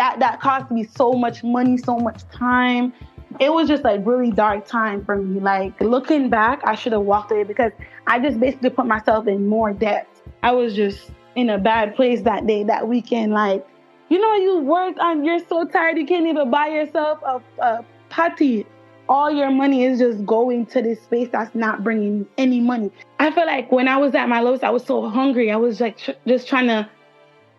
that cost me so much money, so much time. It was just like really dark time for me. Like looking back, I should have walked away because I just basically put myself in more debt. I was just in a bad place that day, that weekend. Like, you work and you're so tired you can't even buy yourself a patty. All your money is just going to this space that's not bringing any money. I feel like when I was at my lowest, I was so hungry. I was like just trying to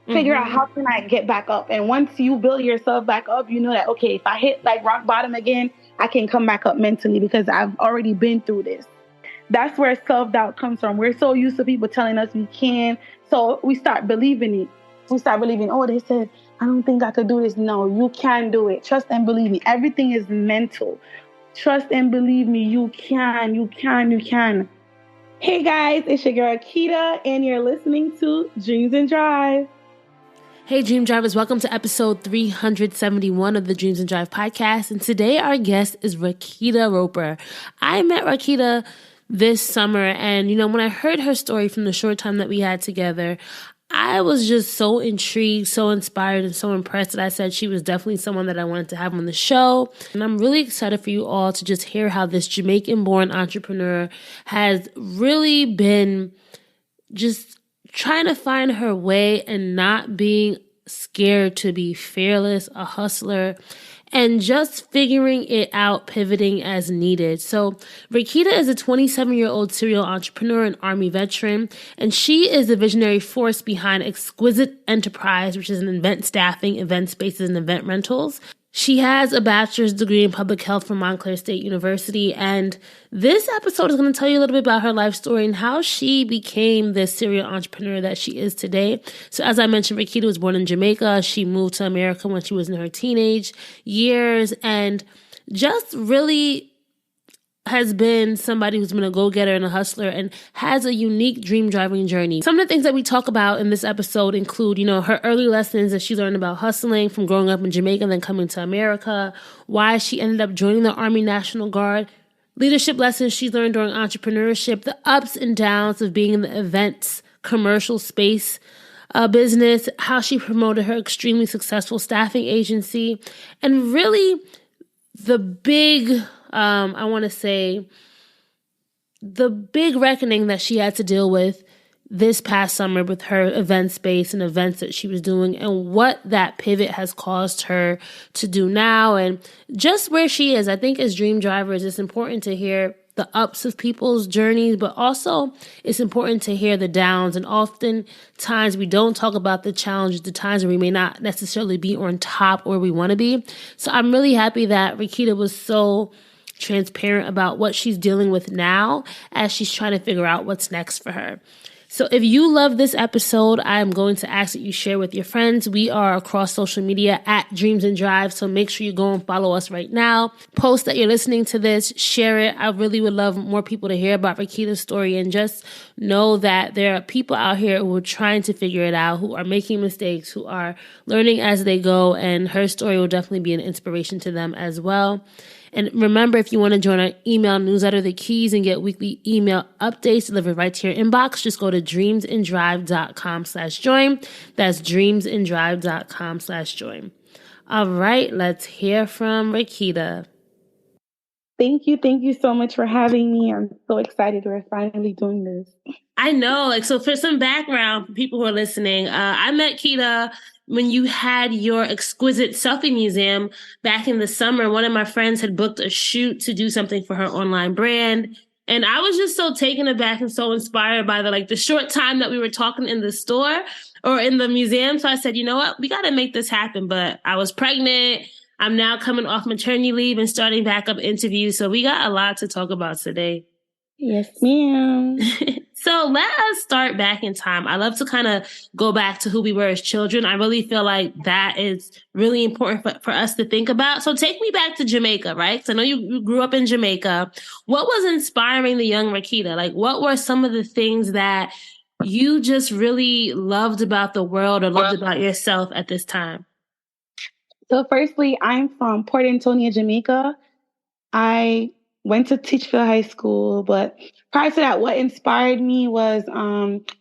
figure out how can I get back up. And once you build yourself back up, you know that, okay, if I hit like rock bottom again, I can come back up mentally because I've already been through this. That's where self-doubt comes from. We're so used to people telling us we can. So we start believing it. We start believing, oh, they said, I don't think I could do this. No, you can do it. Trust and believe me. Everything is mental. Trust and believe me. You can. Hey guys, it's your girl Keda, and you're listening to Dreams and Drive. Hey Dream Drivers, welcome to episode 371 of the Dreams and Drive podcast. And today our guest is Rackeda Roper. I met Rackeda this summer, and when I heard her story from the short time that we had together, I was just so intrigued, so inspired, and so impressed that I said she was definitely someone that I wanted to have on the show. And I'm really excited for you all to just hear how this Jamaican-born entrepreneur has really been just trying to find her way and not being scared to be fearless, a hustler, and just figuring it out, pivoting as needed. So Rackeda is a 27-year-old serial entrepreneur and Army veteran, and she is the visionary force behind Exquisite Enterprise, which is an event staffing, event spaces, and event rentals. She has a bachelor's degree in public health from Montclair State University, and this episode is going to tell you a little bit about her life story and how she became this serial entrepreneur that she is today. So as I mentioned, Rackeda was born in Jamaica. She moved to America when she was in her teenage years and just really has been somebody who's been a go-getter and a hustler and has a unique dream driving journey. Some of the things that we talk about in this episode include, her early lessons that she learned about hustling from growing up in Jamaica and then coming to America, why she ended up joining the Army National Guard, leadership lessons she learned during entrepreneurship, the ups and downs of being in the events, commercial space, business, how she promoted her extremely successful staffing agency, and really the big the big reckoning that she had to deal with this past summer with her event space and events that she was doing and what that pivot has caused her to do now and just where she is. I think as dream drivers, it's important to hear the ups of people's journeys, but also it's important to hear the downs. And oftentimes we don't talk about the challenges, the times where we may not necessarily be on top where we want to be. So I'm really happy that Rackeda was so transparent about what she's dealing with now as she's trying to figure out what's next for her. So if you love this episode, I'm going to ask that you share with your friends. We are across social media at Dreams and Drive, so make sure you go and follow us right now. Post that you're listening to this, share it. I really would love more people to hear about Rackeda's story and just know that there are people out here who are trying to figure it out, who are making mistakes, who are learning as they go, and her story will definitely be an inspiration to them as well. And remember, if you want to join our email newsletter, The Keys, and get weekly email updates delivered right to your inbox, just go to dreamsanddrive.com/join. That's dreamsanddrive.com/join. All right, let's hear from Rackeda. Thank you so much for having me. I'm so excited we're finally doing this. I know. So for some background, for people who are listening, I met Keda when you had your Exquisite Selfie Museum back in the summer. One of my friends had booked a shoot to do something for her online brand. And I was just so taken aback and so inspired by the short time that we were talking in the store or in the museum. So I said, you know what, we got to make this happen. But I was pregnant. I'm now coming off maternity leave and starting back up interviews. So we got a lot to talk about today. Yes, ma'am. So let us start back in time. I love to kind of go back to who we were as children. I really feel like that is really important for us to think about. So take me back to Jamaica, right? Because I know you grew up in Jamaica. What was inspiring the young Rackeda? What were some of the things that you just really loved about the world or loved about yourself at this time? So firstly, I'm from Port Antonio, Jamaica. I went to Teachville High School, but prior to that, what inspired me was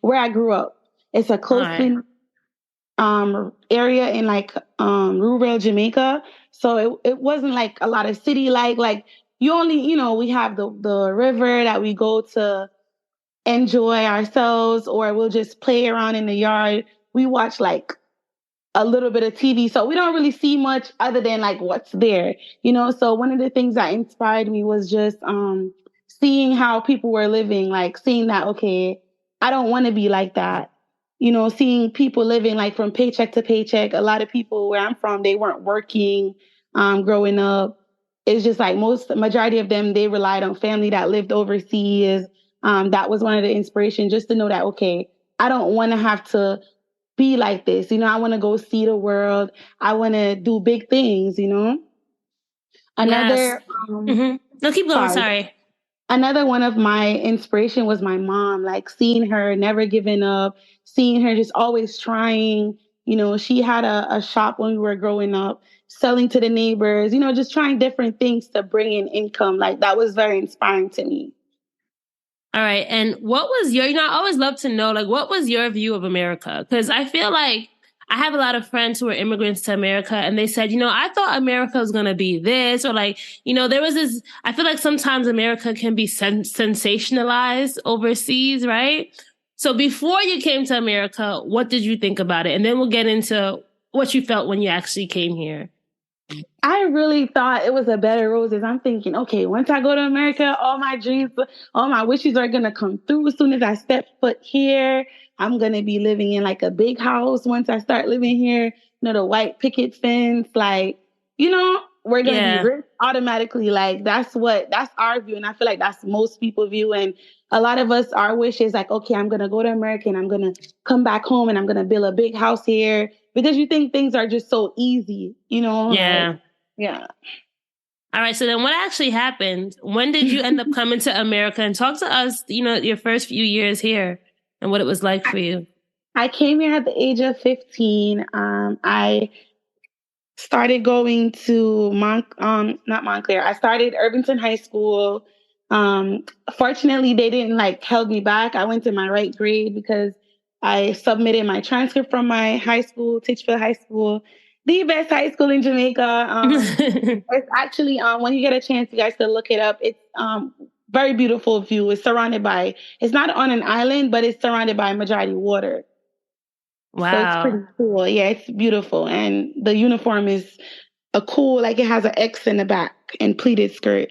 where I grew up. It's a close-knit area in like rural Jamaica. So it wasn't like a lot of city like you only, we have the river that we go to enjoy ourselves, or we'll just play around in the yard. We watch like a little bit of TV. So we don't really see much other than like what's there, So one of the things that inspired me was just seeing how people were living, like seeing that, okay, I don't want to be like that. Seeing people living like from paycheck to paycheck. A lot of people where I'm from, they weren't working growing up. It's just like majority of them, they relied on family that lived overseas. That was one of the inspirations, just to know that, okay, I don't want to have to be like this. I want to go see the world. I want to do big things, Yes. Another, No, keep going. Sorry. Another one of my inspiration was my mom, like seeing her never giving up, seeing her just always trying. She had a shop when we were growing up, selling to the neighbors, just trying different things to bring in income. Like that was very inspiring to me. All right. And what was your, I always love to know, like, what was your view of America? Because I feel like I have a lot of friends who are immigrants to America, and they said, I thought America was going to be this, or like, there was this, I feel like sometimes America can be sensationalized overseas, right? So before you came to America, what did you think about it? And then we'll get into what you felt when you actually came here. I really thought it was a bed of roses. I'm thinking, okay, once I go to America, all my dreams, all my wishes are going to come through. As soon as I step foot here, I'm going to be living in like a big house. Once I start living here, the white picket fence, like, we're going to be rich automatically. Like that's our view. And I feel like that's most people's view. And a lot of us, our wish is like, okay, I'm going to go to America and I'm going to come back home and I'm going to build a big house here, because you think things are just so easy, Yeah. Yeah. All right. So then what actually happened? When did you end up coming to America? And talk to us, your first few years here and what it was like for you. I came here at the age of 15. I started going to not Montclair. I started Irvington High School. Fortunately, they didn't held me back. I went to my right grade because I submitted my transcript from my high school, Titchfield High School, the best high school in Jamaica. It's actually, when you get a chance, you guys can look it up. It's very beautiful view. It's not on an island, but it's surrounded by majority water. Wow. So it's pretty cool. Yeah, it's beautiful. And the uniform is it has an X in the back and pleated skirt.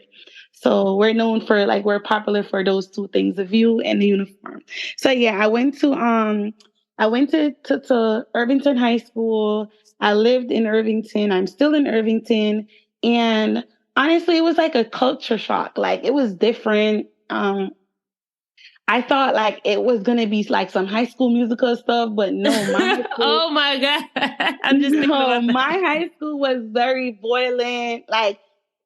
So we're known for we're popular for those two things, the view and the uniform. So yeah, I went to Irvington High School. I lived in Irvington. I'm still in Irvington. And honestly, it was like a culture shock. Like it was different. I thought it was going to be like some High School Musical stuff, but no. Oh my God. I'm just thinking about that. My high school was very violent. I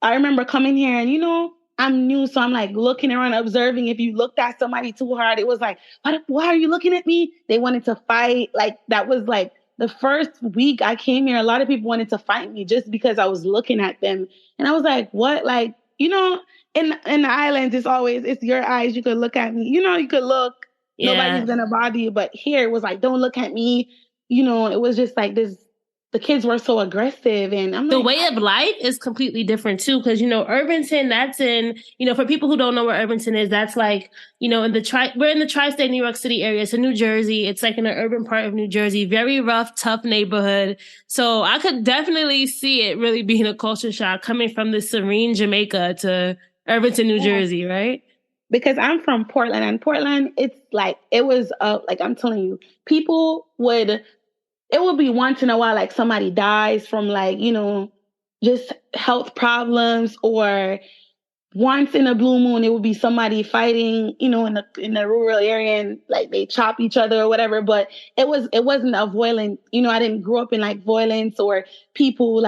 remember coming here and, I'm new. So I'm looking around, observing. If you looked at somebody too hard, it was like, why are you looking at me? They wanted to fight. That was the first week I came here. A lot of people wanted to fight me just because I was looking at them. And I was like, what? In the islands, it's your eyes. You could look at me. You could look. Yeah. Nobody's going to bother you. But here it was don't look at me. It was just this. The kids were so aggressive. And I'm the way of life is completely different too. Because, Irvington, that's in, for people who don't know where Irvington is, that's we're in the tri-state New York City area. So New Jersey, it's in an urban part of New Jersey, very rough, tough neighborhood. So I could definitely see it really being a culture shock coming from the serene Jamaica to Irvington, New Jersey, right? Because I'm from Portland, and Portland, it's it was I'm telling you, it would be once in a while, somebody dies from just health problems, or once in a blue moon, it would be somebody fighting, in the rural area, and they chop each other or whatever. But it wasn't a violent, I didn't grow up in violence or people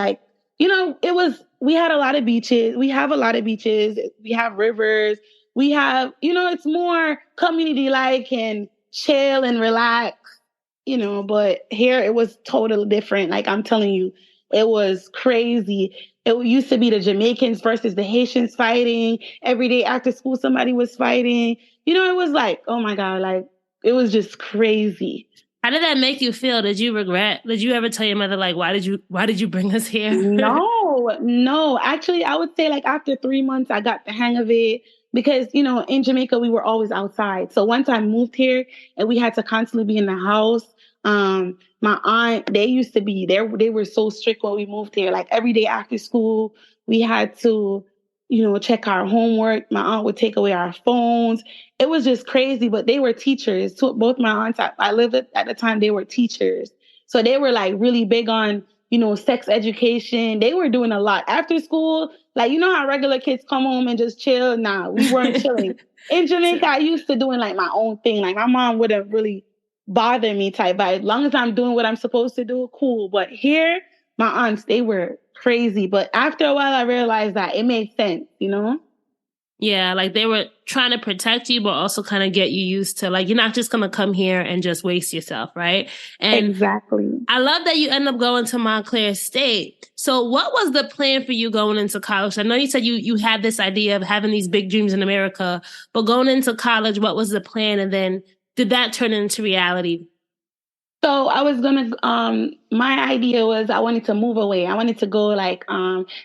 we had a lot of beaches. We have a lot of beaches. We have rivers. We have, it's more community-like and chill and relax, but here it was totally different. I'm telling you, it was crazy. It used to be the Jamaicans versus the Haitians fighting. Every day after school, somebody was fighting. It was oh my God, it was just crazy. How did that make you feel? Did you regret? Did you ever tell your mother, like, why did you bring us here? No. Actually, I would say like after 3 months, I got the hang of it because, in Jamaica, we were always outside. So once I moved here and we had to constantly be in the house, my aunt, they used to be there. They were so strict when we moved here. Like every day after school, we had to, check our homework. My aunt would take away our phones. It was just crazy, but they were teachers. So both my aunts I lived at the time, they were teachers. So they were like really big on, sex education. They were doing a lot after school. Like, how regular kids come home and just chill? Nah, we weren't chilling. In Jamaica, I used to doing like my own thing. Like my mom wouldn't really bother me type, but as long as I'm doing what I'm supposed to do, cool. But here, my aunts, they were crazy. But after a while, I realized that it made sense. Yeah, like they were trying to protect you, but also kind of get you used to, like, you're not just going to come here and just waste yourself, right? And exactly. I love that you end up going to Montclair State. So what was the plan for you going into college? I know you said you had this idea of having these big dreams in America, but going into college, what was the plan? And then did that turn into reality? So I was my idea was I wanted to move away. I wanted to go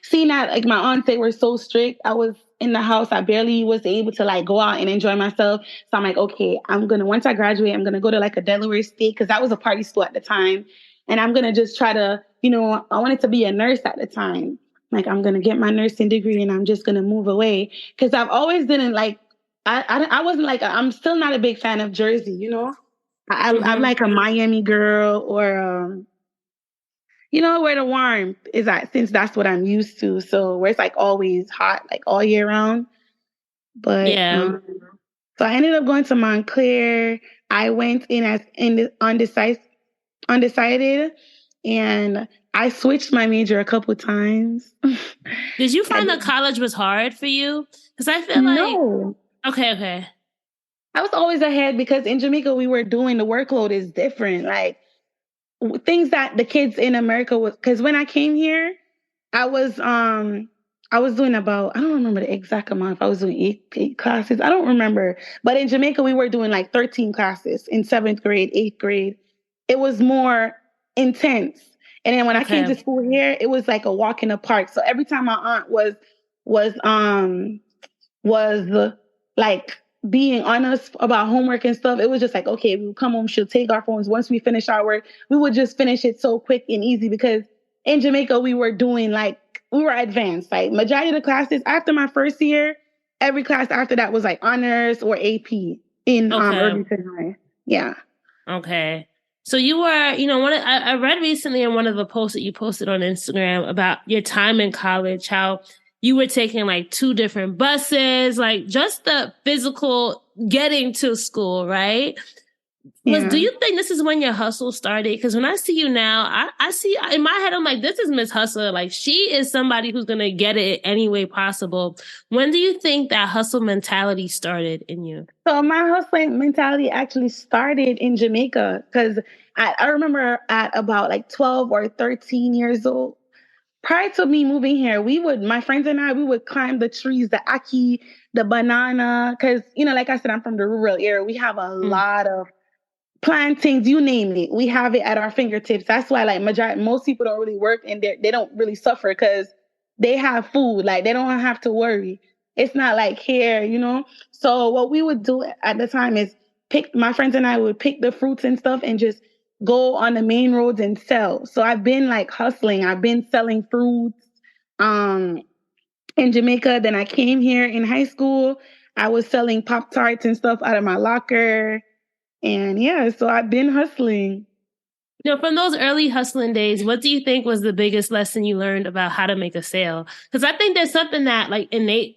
seeing that like my aunts, they were so strict. I was in the house. I barely was able to like go out and enjoy myself. So I'm like, okay, once I graduate, I'm going to go to like a Delaware State because that was a party school at the time. And I'm going to just try to, I wanted to be a nurse at the time. Like I'm going to get my nursing degree and I'm just going to move away because I've always didn't like, I wasn't like, I'm still not a big fan of Jersey. I'm like a Miami girl or, where the warmth is at, since that's what I'm used to. So where it's like always hot, like all year round. But yeah. So I ended up going to Montclair. I went in as undecided, and I switched my major a couple times. Did you find that college was hard for you? Because I feel no. Okay. I was always ahead because in Jamaica, we were doing the workload is different. Like things that the kids in America was, because when I came here, I was doing about, I don't remember the exact amount. If I was doing eight classes, I don't remember. But in Jamaica, we were doing like 13 classes in 7th grade, 8th grade. It was more intense. And then when I came to school here, it was like a walk in the park. So every time my aunt was like being honest about homework and stuff, it was just like, okay, we would come home, she'll take our phones. Once we finish our work, we would just finish it so quick and easy because in Jamaica, we were advanced. Like majority of the classes after my first year, every class after that was like honors or AP in Irvington High. Yeah. Okay. So you were, I read recently in one of the posts that you posted on Instagram about your time in college, how you were taking like 2 different buses, like just the physical getting to school, right? Yeah. Do you think this is when your hustle started? Because when I see you now, I see in my head, I'm like, this is Miss Hustler. Like she is somebody who's going to get it any way possible. When do you think that hustle mentality started in you? So my hustling mentality actually started in Jamaica because I remember at about like 12 or 13 years old, prior to me moving here, my friends and I, we would climb the trees, the ackee, the banana. Cause, like I said, I'm from the rural area. We have a lot of plantings, you name it. We have it at our fingertips. That's why like most people don't really work and they don't really suffer because they have food. Like they don't have to worry. It's not like here. So what we would do at the time is my friends and I would pick the fruits and stuff and just go on the main roads and sell. So I've been like hustling. I've been selling fruits in Jamaica. Then I came here in high school. I was selling Pop-Tarts and stuff out of my locker. And yeah, so I've been hustling. From those early hustling days, what do you think was the biggest lesson you learned about how to make a sale? Because I think there's something that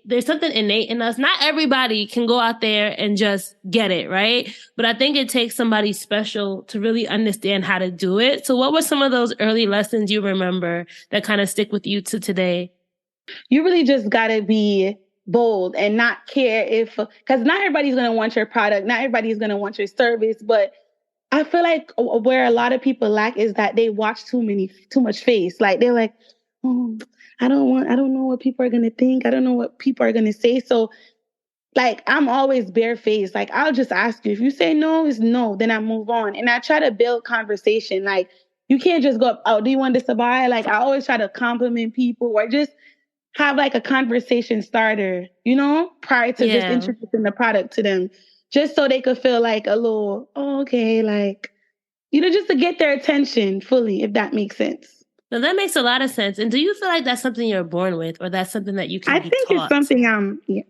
there's something innate in us. Not everybody can go out there and just get it, right? But I think it takes somebody special to really understand how to do it. So what were some of those early lessons you remember that kind of stick with you to today? You really just got to be bold and not care because not everybody's going to want your product. Not everybody's going to want your service, but I feel like where a lot of people lack is that they watch too much face. Like they're like, oh, I don't know what people are going to think. I don't know what people are going to say. So like I'm always barefaced. Like I'll just ask you. If you say no, it's no, then I move on. And I try to build conversation. Like you can't just go up, oh, do you want this to buy? Like I always try to compliment people or just have like a conversation starter, prior to just introducing the product to them. Just so they could feel like a little, oh, okay, like, just to get their attention fully, if that makes sense. No, that makes a lot of sense. And do you feel like that's something you're born with, or that's something that you can be think taught? It's something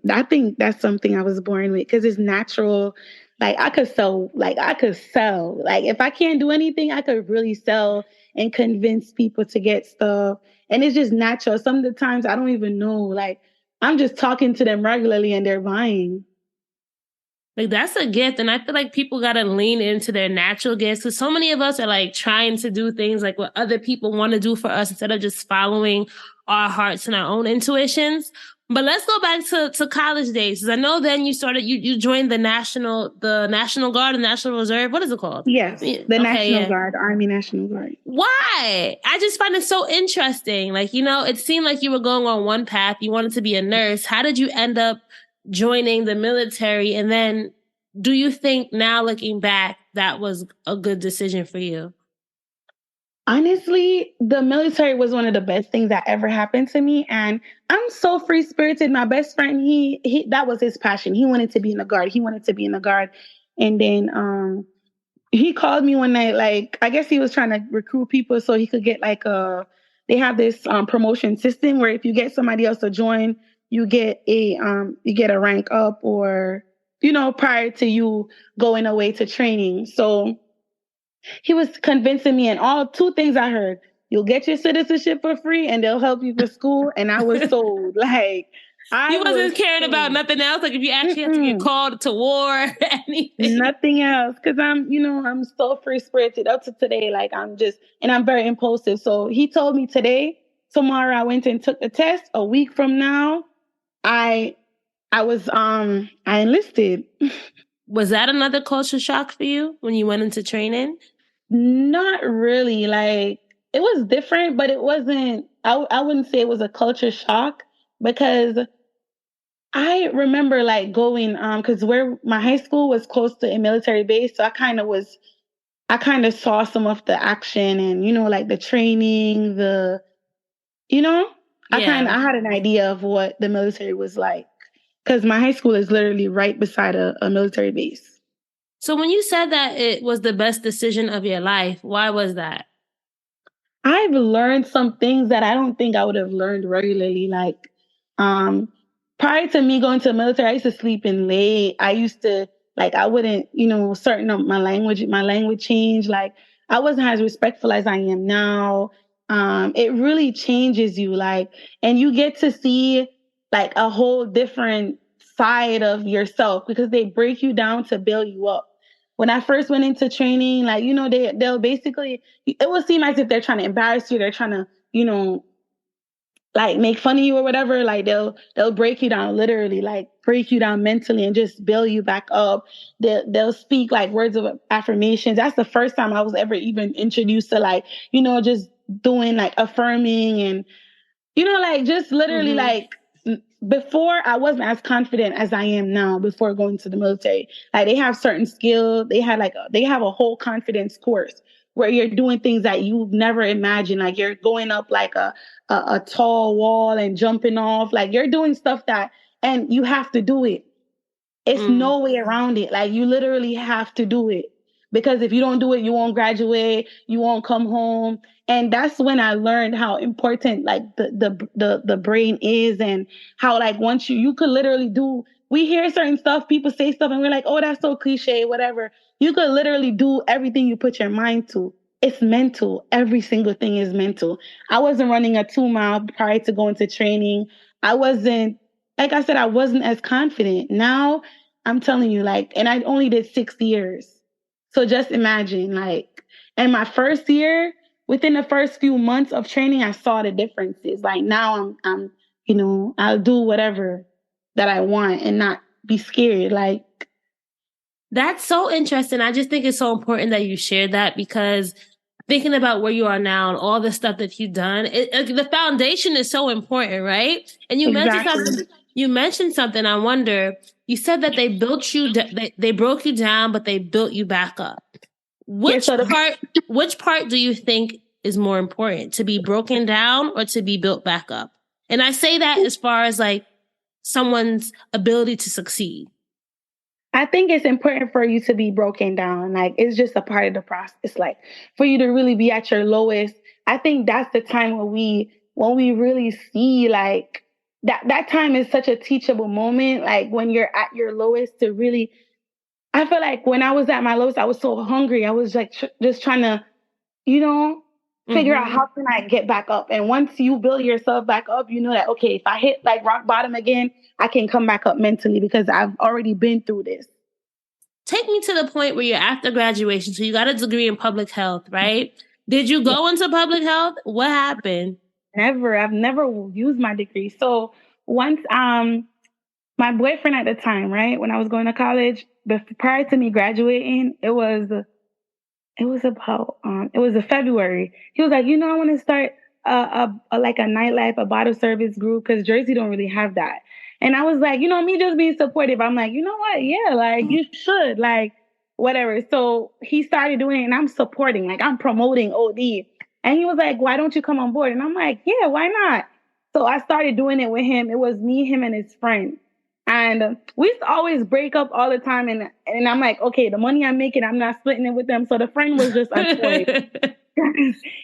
I think that's something I was born with because it's natural. Like I could sell. Like if I can't do anything, I could really sell and convince people to get stuff. And it's just natural. Some of the times I don't even know. Like I'm just talking to them regularly and they're buying. Like that's a gift. And I feel like people got to lean into their natural gifts because so many of us are like trying to do things like what other people want to do for us instead of just following our hearts and our own intuitions. But let's go back to college days. Because I know then you joined the National Guard, the National Reserve. What is it called? Yes, the National Guard, Army National Guard. Why? I just find it so interesting. Like, it seemed like you were going on one path. You wanted to be a nurse. How did you end up joining the military? And then do you think now looking back, that was a good decision for you? Honestly, the military was one of the best things that ever happened to me. And I'm so free spirited. My best friend, he that was his passion. He wanted to be in the Guard. And then he called me one night, like, I guess he was trying to recruit people so he could get they have this promotion system where if you get somebody else to join, you get a rank up or, prior to you going away to training. So he was convincing me, and all two things I heard: you'll get your citizenship for free, and they'll help you for school. And I was sold. Like he wasn't caring about nothing else. Like if you actually have to get called to war, or anything, nothing else. Because I'm so free spirited up to today. Like and I'm very impulsive. So he told me tomorrow I went and took the test. A week from now, I enlisted. Was that another culture shock for you when you went into training? Not really. Like it was different, but it wasn't. I wouldn't say it was a culture shock because I remember like going because where my high school was close to a military base, so I kind of saw some of the action and like the training, I had an idea of what the military was like because my high school is literally right beside a military base. So when you said that it was the best decision of your life, why was that? I've learned some things that I don't think I would have learned regularly. Like, prior to me going to the military, I used to sleep in late. I used to, I wouldn't, certain of my language changed. Like, I wasn't as respectful as I am now. It really changes you, and you get to see, a whole different side of yourself because they break you down to build you up. When I first went into training, they'll basically, it will seem as if they're trying to embarrass you. They're trying to, make fun of you or whatever. Like they'll break you down, literally, break you down mentally and just build you back up. They'll speak words of affirmations. That's the first time I was ever even introduced to just doing affirming and, just literally before I wasn't as confident as I am now before going to the military. They have certain skills. They have a whole confidence course where you're doing things that you've never imagined. Like you're going up a tall wall and jumping off. You're doing stuff and you have to do it. It's no way around it. You literally have to do it because if you don't do it, you won't graduate. You won't come home. And that's when I learned how important the brain is and how once you could literally do, we hear certain stuff, people say stuff and we're like, oh, that's so cliche, whatever. You could literally do everything you put your mind to. It's mental. Every single thing is mental. I wasn't running a 2-mile prior to going to training. I wasn't, like I said, I wasn't as confident. Now I'm telling you, and I only did 6 years. So just imagine, in my first year, within the first few months of training, I saw the differences. Now I'm I'll do whatever that I want and not be scared. That's so interesting. I just think it's so important that you shared that because thinking about where you are now and all the stuff that you've done, the foundation is so important, right? And you mentioned something. I wonder, you said that they built you, they broke you down, but they built you back up. Which part do you think is more important, to be broken down or to be built back up? And I say that as far as like someone's ability to succeed. I think it's important for you to be broken down. Like, it's just a part of the process. Like, for you to really be at your lowest, I think that's the time when we really see, like, that time is such a teachable moment. Like, when you're at your lowest, to really, I feel like when I was at my lowest, I was so hungry. I was like just trying to, figure out how can I get back up. And once you build yourself back up, you know that, okay, if I hit like rock bottom again, I can come back up mentally because I've already been through this. Take me to the point where you're after graduation. So you got a degree in public health, right? Did you go into public health? What happened? Never. I've never used my degree. So once my boyfriend at the time, right, when I was going to college, prior to me graduating, it was a February. He was like, I want to start a nightlife, a bottle service group, because Jersey don't really have that. And I was like, me just being supportive. I'm like, you know what? Yeah, like you should, like whatever. So he started doing it and I'm supporting, like I'm promoting OD. And he was like, why don't you come on board? And I'm like, yeah, why not? So I started doing it with him. It was me, him, and his friend. And we used to always break up all the time. And I'm like, okay, the money I'm making, I'm not splitting it with them. So the friend was just annoyed.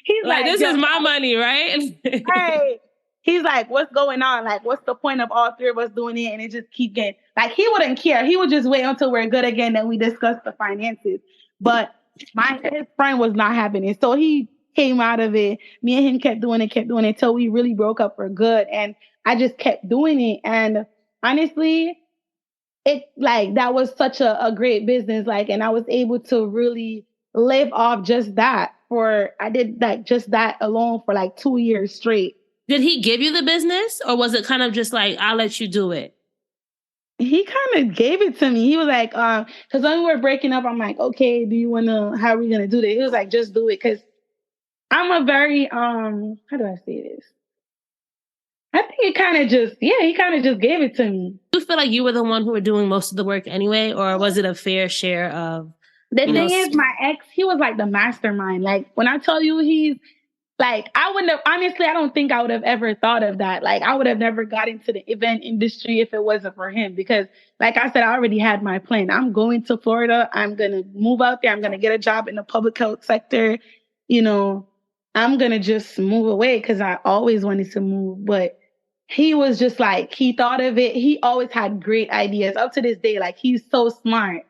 He's like, this is my money, right? Hey, he's like, what's going on? Like, what's the point of all three of us doing it? And it just keep getting, like, he wouldn't care. He would just wait until we're good again. Then we discuss the finances. But his friend was not having it. So he came out of it. Me and him kept doing it till we really broke up for good. And I just kept doing it. And honestly, that was such a great business. Like, and I was able to really live off just that. I did like just that alone for like 2 years straight. Did he give you the business, or was it kind of just like, I'll let you do it? He kind of gave it to me. He was like, because when we were breaking up, I'm like, okay, how are we going to do this? He was like, just do it. Because I'm a very, how do I say this? I think he kind of just gave it to me. Do you feel like you were the one who were doing most of the work anyway, or was it a fair share of? The thing is, my ex, he was like the mastermind. Like, when I tell you he's like, I don't think I would have ever thought of that. Like, I would have never got into the event industry if it wasn't for him. Because, like I said, I already had my plan. I'm going to Florida. I'm going to move out there. I'm going to get a job in the public health sector. I'm going to just move away because I always wanted to move. But he was just like, he thought of it. He always had great ideas up to this day. Like, he's so smart.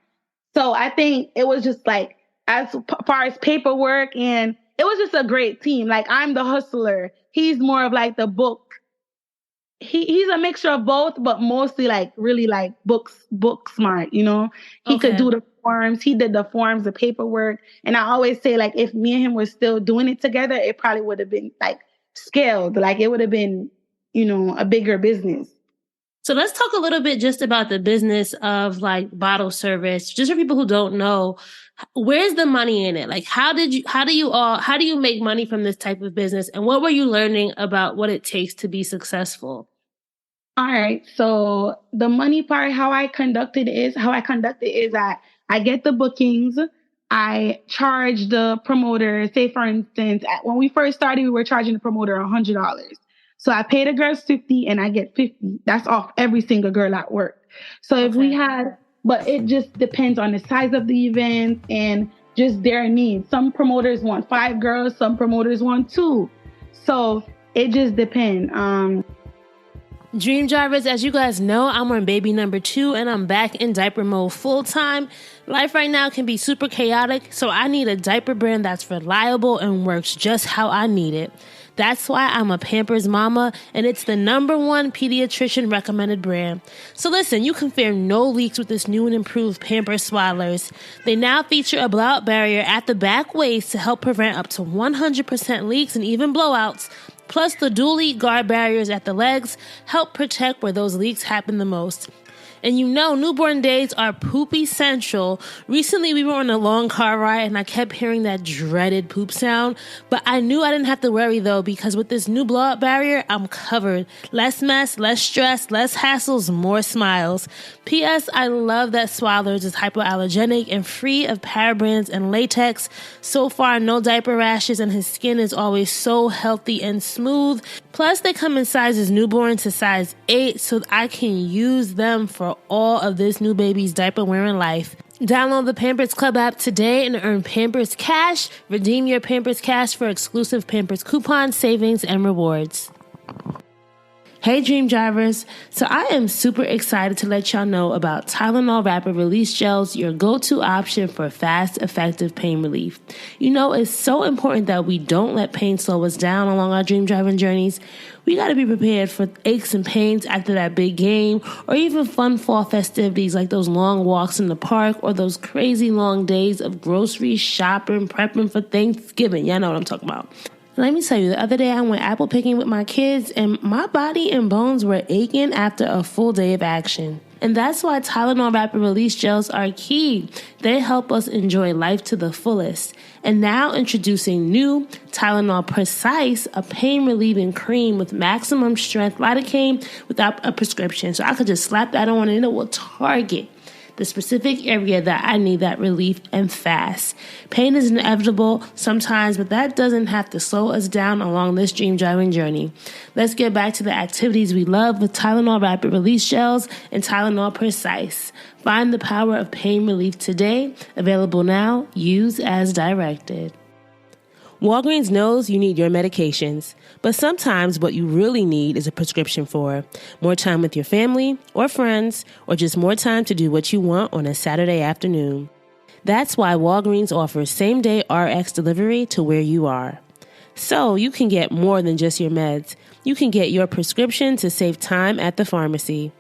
So I think it was just like, as far as paperwork, and it was just a great team. Like, I'm the hustler. He's more of like the book. He's a mixture of both, but mostly like really like book smart, He could do the forms. He did the forms, the paperwork. And I always say, like, if me and him were still doing it together, it probably would have been like scaled. Like, it would have been, a bigger business. So let's talk a little bit just about the business of like bottle service. Just for people who don't know, where's the money in it? Like, how do you make money from this type of business? And what were you learning about what it takes to be successful? All right. So the money part, how I conduct it is that I get the bookings. I charge the promoter. Say, for instance, when we first started, we were charging the promoter $100. So I pay the girls $50 and I get $50. That's off every single girl at work. So if but it just depends on the size of the event and just their needs. Some promoters want 5 girls, some promoters want 2. So it just depends. Dream Drivers, as you guys know, I'm on baby number 2 and I'm back in diaper mode full time. Life right now can be super chaotic, so I need a diaper brand that's reliable and works just how I need it. That's why I'm a Pampers mama, and it's the #1 pediatrician recommended brand. So listen, you can fear no leaks with this new and improved Pampers Swaddlers. They now feature a blowout barrier at the back waist to help prevent up to 100% leaks and even blowouts. Plus, the dual leak guard barriers at the legs help protect where those leaks happen the most. And you know, newborn days are poopy central. Recently, we were on a long car ride and I kept hearing that dreaded poop sound. But I knew I didn't have to worry though, because with this new blowout barrier, I'm covered. Less mess, less stress, less hassles, more smiles. P.S. I love that Swaddlers is hypoallergenic and free of parabens and latex. So far, no diaper rashes and his skin is always so healthy and smooth. Plus, they come in sizes newborn to size 8, so I can use them for all of this new baby's diaper wearing life. Download the Pampers Club app today and earn Pampers Cash. Redeem your Pampers Cash for exclusive Pampers coupons, savings, and rewards. Hey Dream Drivers, so I am super excited to let y'all know about Tylenol Rapid Release Gels, your go-to option for fast, effective pain relief. You know, it's so important that we don't let pain slow us down along our dream driving journeys. We got to be prepared for aches and pains after that big game, or even fun fall festivities like those long walks in the park or those crazy long days of grocery shopping, prepping for Thanksgiving. Y'all know what I'm talking about. Let me tell you, the other day I went apple picking with my kids and my body and bones were aching after a full day of action. And that's why Tylenol Rapid Release Gels are key. They help us enjoy life to the fullest. And now introducing new Tylenol Precise, a pain-relieving cream with maximum strength lidocaine without a prescription. So I could just slap that on and it will target the specific area that I need that relief and fast. Pain is inevitable sometimes, but that doesn't have to slow us down along this dream driving journey. Let's get back to the activities we love with Tylenol Rapid Release Gels and Tylenol Precise. Find the power of pain relief today. Available now. Use as directed. Walgreens knows you need your medications, but sometimes what you really need is a prescription for more time with your family or friends, or just more time to do what you want on a Saturday afternoon. That's why Walgreens offers same-day RX delivery to where you are. So you can get more than just your meds. You can get your prescription to save time at the pharmacy.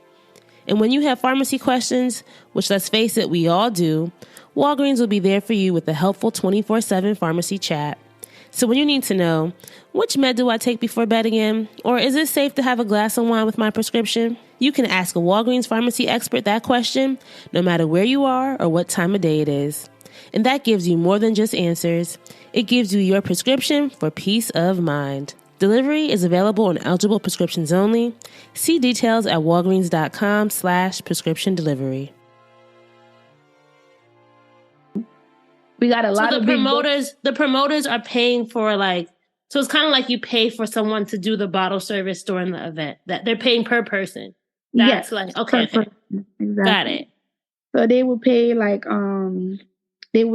And when you have pharmacy questions, which let's face it, we all do, Walgreens will be there for you with a helpful 24/7 pharmacy chat. So when you need to know, which med do I take before bed again? Or is it safe to have a glass of wine with my prescription? You can ask a Walgreens pharmacy expert that question, no matter where you are or what time of day it is. And that gives you more than just answers. It gives you your prescription for peace of mind. Delivery is available on eligible prescriptions only. See details at walgreens.com/prescription delivery. We got a lot of promoters. The promoters are paying for so it's kind of like you pay for someone to do the bottle service during the event. That they're paying per person. That's yes, okay. Exactly. Got it. So they would pay they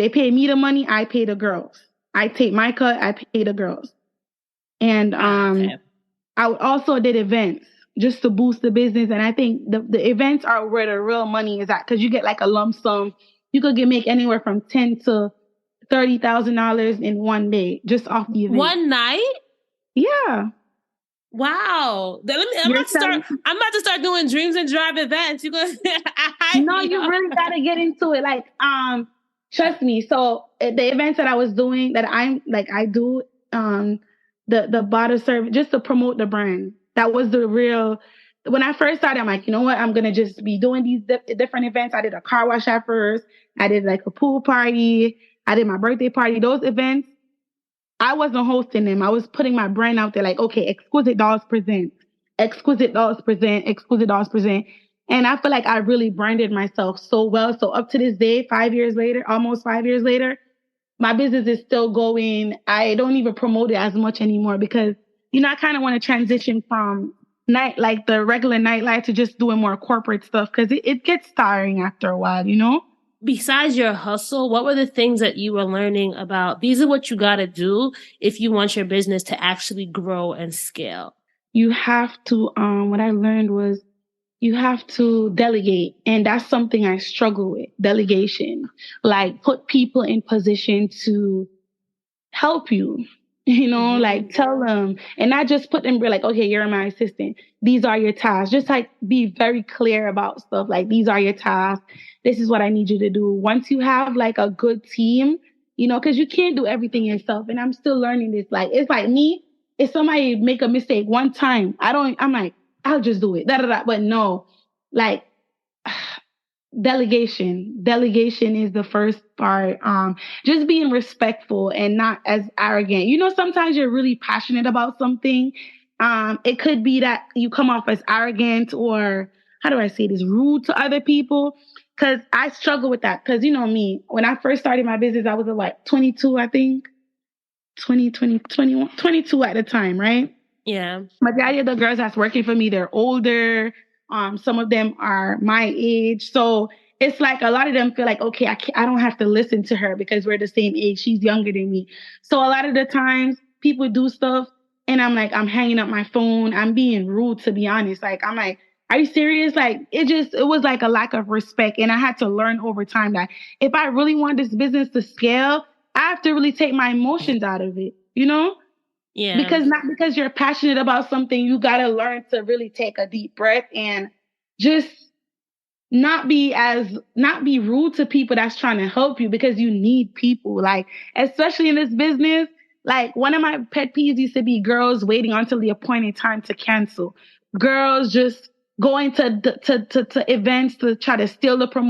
pay me the money. I pay the girls. I take my cut. I pay the girls. And I also did events just to boost the business. And I think the events are where the real money is at, because you get like a lump sum. You could make anywhere from $10,000 to $30,000 in one day just off the event. One night? Yeah. Wow. I'm about to start doing Dreams and Drive events. You gonna No, you really gotta get into it. Trust me. So the events that I was doing, that I do the bottle service just to promote the brand. That was the real. When I first started, I'm like, you know what? I'm going to just be doing these different events. I did a car wash at first. I did a pool party. I did my birthday party. Those events, I wasn't hosting them. I was putting my brand out there okay, Exquisite Dolls present. Exquisite Dolls present. Exquisite Dolls present. And I feel like I really branded myself so well. So up to this day, almost 5 years later, my business is still going. I don't even promote it as much anymore because, I kind of want to transition from the regular nightlife to just doing more corporate stuff, because it gets tiring after a while, Besides your hustle, what were the things that you were learning about? These are what you got to do if you want your business to actually grow and scale. You have to, what I learned was you have to delegate. And that's something I struggle with, delegation. Put people in position to help you. Tell them, and not just put them okay, you're my assistant. These are your tasks. Just be very clear about stuff. These are your tasks. This is what I need you to do. Once you have a good team, because you can't do everything yourself. And I'm still learning this. It's me. If somebody make a mistake one time, I I'll just do it. Da, da, da. But no, like delegation is the first part. Just being respectful and not as arrogant. You know, sometimes you're really passionate about something. It could be that you come off as arrogant, or how do I say this, rude to other people. Cause I struggle with that. Cause you know me, when I first started my business, I was like 22, I think 22 at the time. Right. Yeah. Majority of the girls that's working for me, they're older. Some of them are my age. So it's like a lot of them feel like, okay, I don't have to listen to her because we're the same age. She's younger than me. So a lot of the times people do stuff and I'm like, I'm hanging up my phone. I'm being rude, to be honest. Like, I'm like, are you serious? Like, it was like a lack of respect. And I had to learn over time that if I really want this business to scale, I have to really take my emotions out of it, you know? Yeah. Because not because you're passionate about something, you got to learn to really take a deep breath and just not be rude to people that's trying to help you, because you need people. Like, especially in this business, like one of my pet peeves used to be girls waiting until the appointed time to cancel. Girls just going to events to try to steal from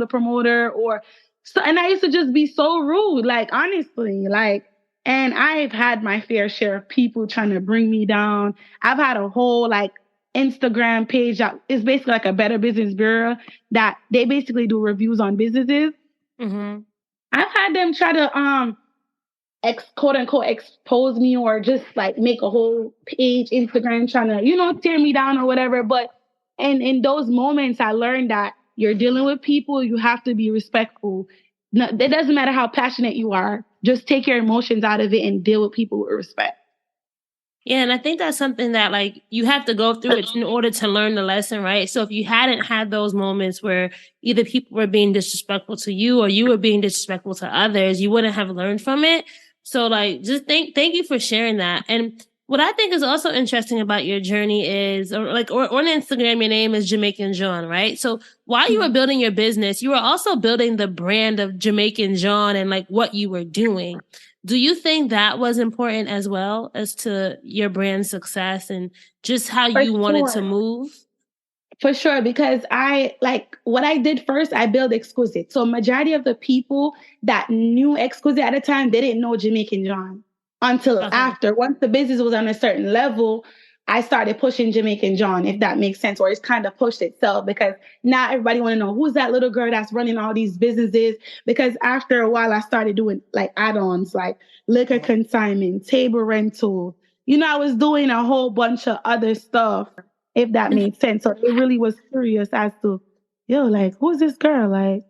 the promoter, or so. And I used to just be so rude, like, honestly, like. And I've had my fair share of people trying to bring me down. I've had a whole like Instagram page that is basically like a Better Business Bureau that they basically do reviews on businesses. Mm-hmm. I've had them try to quote unquote expose me, or just like make a whole page Instagram trying to, you know, tear me down or whatever. But and in those moments I learned that you're dealing with people, you have to be respectful. No, it doesn't matter how passionate you are. Just take your emotions out of it and deal with people with respect. Yeah, and I think that's something that like you have to go through it in order to learn the lesson, right? So if you hadn't had those moments where either people were being disrespectful to you or you were being disrespectful to others, you wouldn't have learned from it. So like just thank you for sharing that. And what I think is also interesting about your journey is, or on Instagram, your name is Jamaican-born, right? So while you were building your business, you were also building the brand of Jamaican-born and like what you were doing. Do you think that was important as well as to your brand success and just how you wanted to move? For sure, because I like what I did first, I built Exquisite. So majority of the people that knew Exquisite at the time, they didn't know Jamaican-born until after. Once the business was on a certain level, I started pushing Jamaican-born, if that makes sense, or it's kind of pushed itself, because now everybody want to know who's that little girl that's running all these businesses. Because after a while, I started doing like add-ons, like liquor consignment, table rental. You know, I was doing a whole bunch of other stuff, if that made sense. So it really was curious as to, yo, like, who's this girl? Like,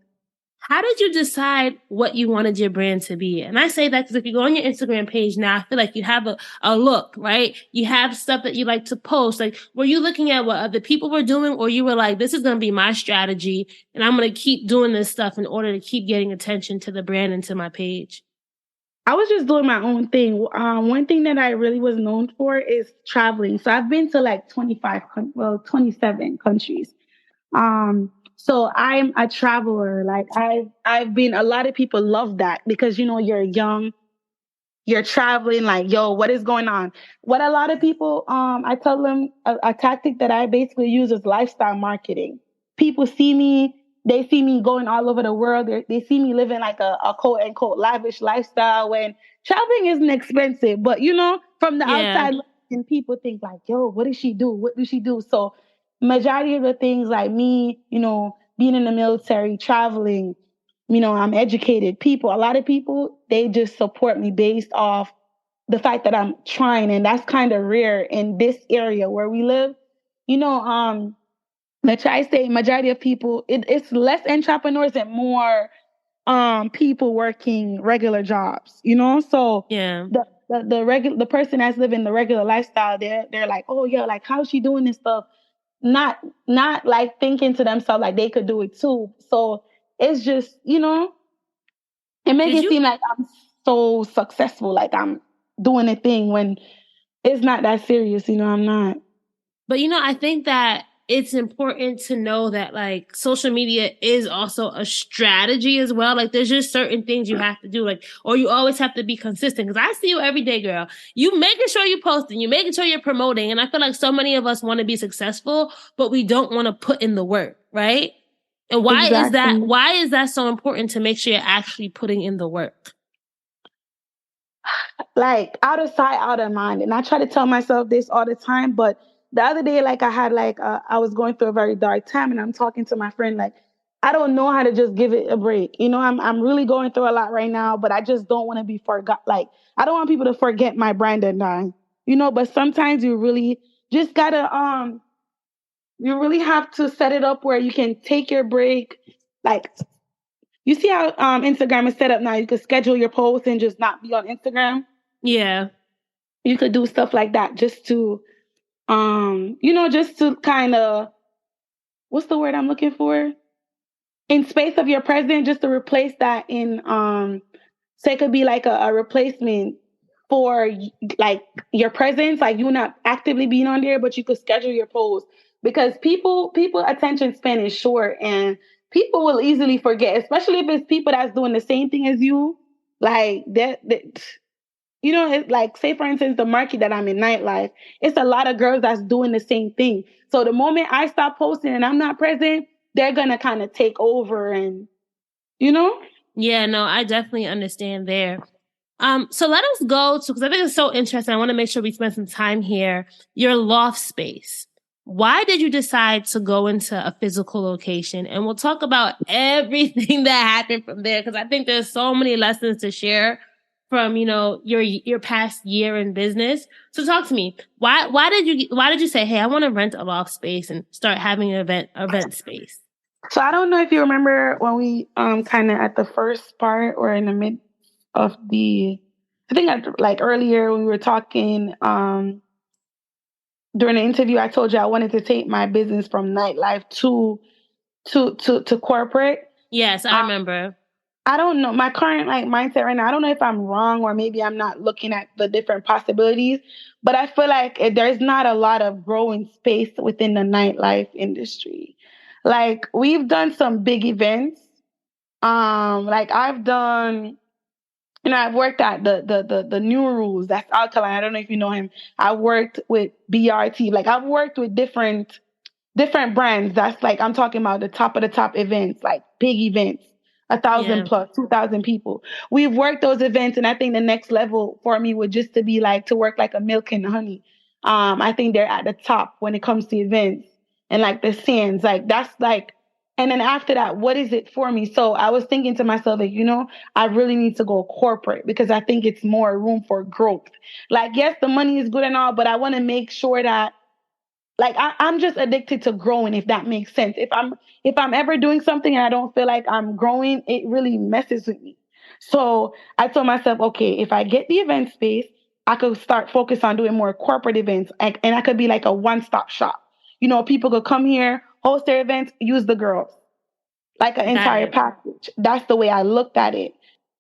how did you decide what you wanted your brand to be? And I say that because if you go on your Instagram page now, I feel like you have a look, right? You have stuff that you like to post. Like, were you looking at what other people were doing, or you were like, this is going to be my strategy and I'm going to keep doing this stuff in order to keep getting attention to the brand and to my page? I was just doing my own thing. One thing that I really was known for is traveling. So I've been to like 27 countries. So I'm a traveler. Like I've been, a lot of people love that because, you know, you're young, you're traveling, like, yo, what is going on? What a lot of people, I tell them a tactic that I basically use is lifestyle marketing. People see me, they see me going all over the world. They see me living like a quote unquote lavish lifestyle when traveling isn't expensive. But, you know, from the outside, and people think like, yo, what does she do? What does she do? So majority of the things like me, you know, being in the military, traveling, you know, I'm educated people. A lot of people, they just support me based off the fact that I'm trying. And that's kind of rare in this area where we live. You know, the tri-state majority of people, it's less entrepreneurs and more people working regular jobs, you know? So yeah, the person that's living the regular lifestyle, they're like, oh yeah, like how's she doing this stuff? Not like thinking to themselves like they could do it too. So it's just, you know, it makes it seem like I'm so successful, like I'm doing a thing when it's not that serious, you know, I'm not. But, you know, I think that it's important to know that like social media is also a strategy as well. Like there's just certain things you have to do, like, or you always have to be consistent. Cause I see you every day, girl. You making sure you're posting, you making sure you're promoting. And I feel like so many of us want to be successful, but we don't want to put in the work, right? And why is that? Exactly. Why is that so important to make sure you're actually putting in the work? Like out of sight, out of mind. And I try to tell myself this all the time. But the other day, like I had like I was going through a very dark time, and I'm talking to my friend like, I don't know how to just give it a break. You know, I'm really going through a lot right now, but I just don't want to be forgot. Like I don't want people to forget my brand and I. You know, but sometimes you really just gotta you really have to set it up where you can take your break. Like you see how Instagram is set up now. You could schedule your posts and just not be on Instagram. Yeah. You could do stuff like that just to you know, just to kind of, what's the word I'm looking for, in space of your present, just to replace that in so it could be like a replacement for like your presence, like you not actively being on there, but you could schedule your posts, because people attention span is short, and people will easily forget, especially if it's people that's doing the same thing as you, like that you know, it's like, say for instance, the market that I'm in, nightlife, it's a lot of girls that's doing the same thing. So the moment I stop posting and I'm not present, they're gonna kind of take over, and you know. Yeah, no, I definitely understand there. So let us go to, because I think it's so interesting. I want to make sure we spend some time here. Your loft space. Why did you decide to go into a physical location? And we'll talk about everything that happened from there, because I think there's so many lessons to share from, you know, your past year in business. So talk to me. Why did you say, hey, I want to rent a loft space and start having an event space? So I don't know if you remember when we kind of at the first part or in the mid of the, I think like earlier when we were talking during the interview, I told you I wanted to take my business from nightlife to corporate. Yes, I remember. I don't know my current like mindset right now. I don't know if I'm wrong or maybe I'm not looking at the different possibilities, but I feel like there's not a lot of growing space within the nightlife industry. Like we've done some big events. Like I've done, you know, I've worked at the New Rules. That's Alkaline. I don't know if you know him. I worked with BRT. Like I've worked with different brands. That's like, I'm talking about the top of the top events, like big events, 1,000 Yeah. plus, 2,000 people. We've worked those events, and I think the next level for me would just to be like to work like a Milk and Honey. I think they're at the top when it comes to events, and like the Sands, like that's like. And then after that, what is it for me? So I was thinking to myself, like, you know, I really need to go corporate because I think it's more room for growth. Like, yes, the money is good and all, but I want to make sure that, like, I'm just addicted to growing, if that makes sense. If I'm ever doing something and I don't feel like I'm growing, it really messes with me. So I told myself, okay, if I get the event space, I could start focus on doing more corporate events, and I could be like a one-stop shop. You know, people could come here, host their events, use the girls, like an Got entire it. package. That's the way I looked at it.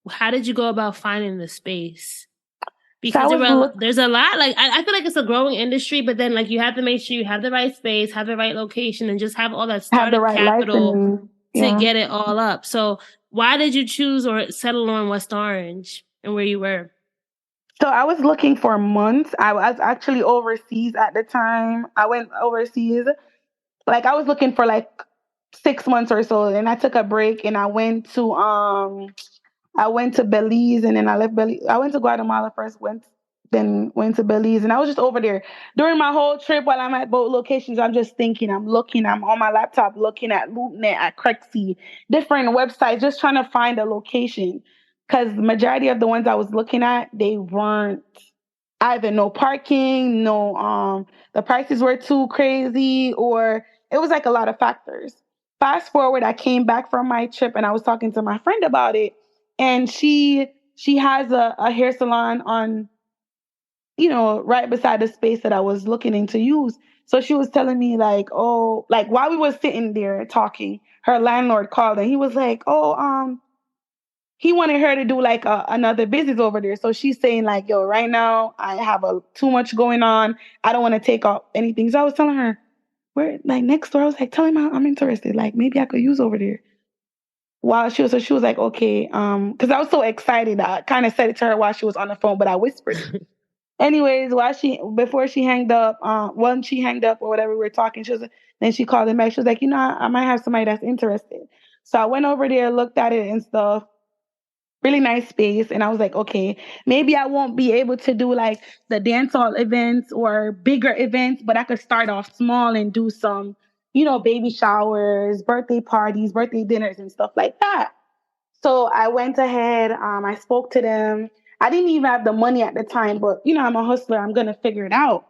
How did you go about finding the space? So Because there's a lot. Like I feel like it's a growing industry, but then like you have to make sure you have the right space, have the right location, and just have all that have the startup right capital licensing. to Yeah. get it all up. So why did you choose or settle on West Orange and where you were? So I was looking for months. I was actually overseas at the time. I went overseas. Like I was looking for like 6 months or so, and I took a break and I went to Belize, and then I left Belize. I went to Guatemala first, then went to Belize, and I was just over there during my whole trip. While I'm at both locations, I'm just thinking, I'm looking, I'm on my laptop looking at LoopNet, at Crexy, different websites, just trying to find a location. Because the majority of the ones I was looking at, they weren't either no parking, no the prices were too crazy, or it was like a lot of factors. Fast forward, I came back from my trip and I was talking to my friend about it, and she has a hair salon on, you know, right beside the space that I was looking into use. So she was telling me like, oh, like while we were sitting there talking, her landlord called and he was like, oh, he wanted her to do like another business over there. So she's saying like, yo, right now I have too much going on. I don't want to take off anything. So I was telling her, where, like, next door. I was like, tell him I'm interested. Like, maybe I could use over there. While she was like, okay, because I was so excited. I kind of said it to her while she was on the phone, but I whispered it. Anyways, before she hanged up, when she hanged up or whatever, we were talking. Then she called him back. She was like, I might have somebody that's interested. So I went over there, looked at it and stuff. Really nice space, and I was like, okay, maybe I won't be able to do like the dance hall events or bigger events, but I could start off small and do some, baby showers, birthday parties, birthday dinners, and stuff like that. So I went ahead. I spoke to them. I didn't even have the money at the time, but I'm a hustler. I'm gonna figure it out.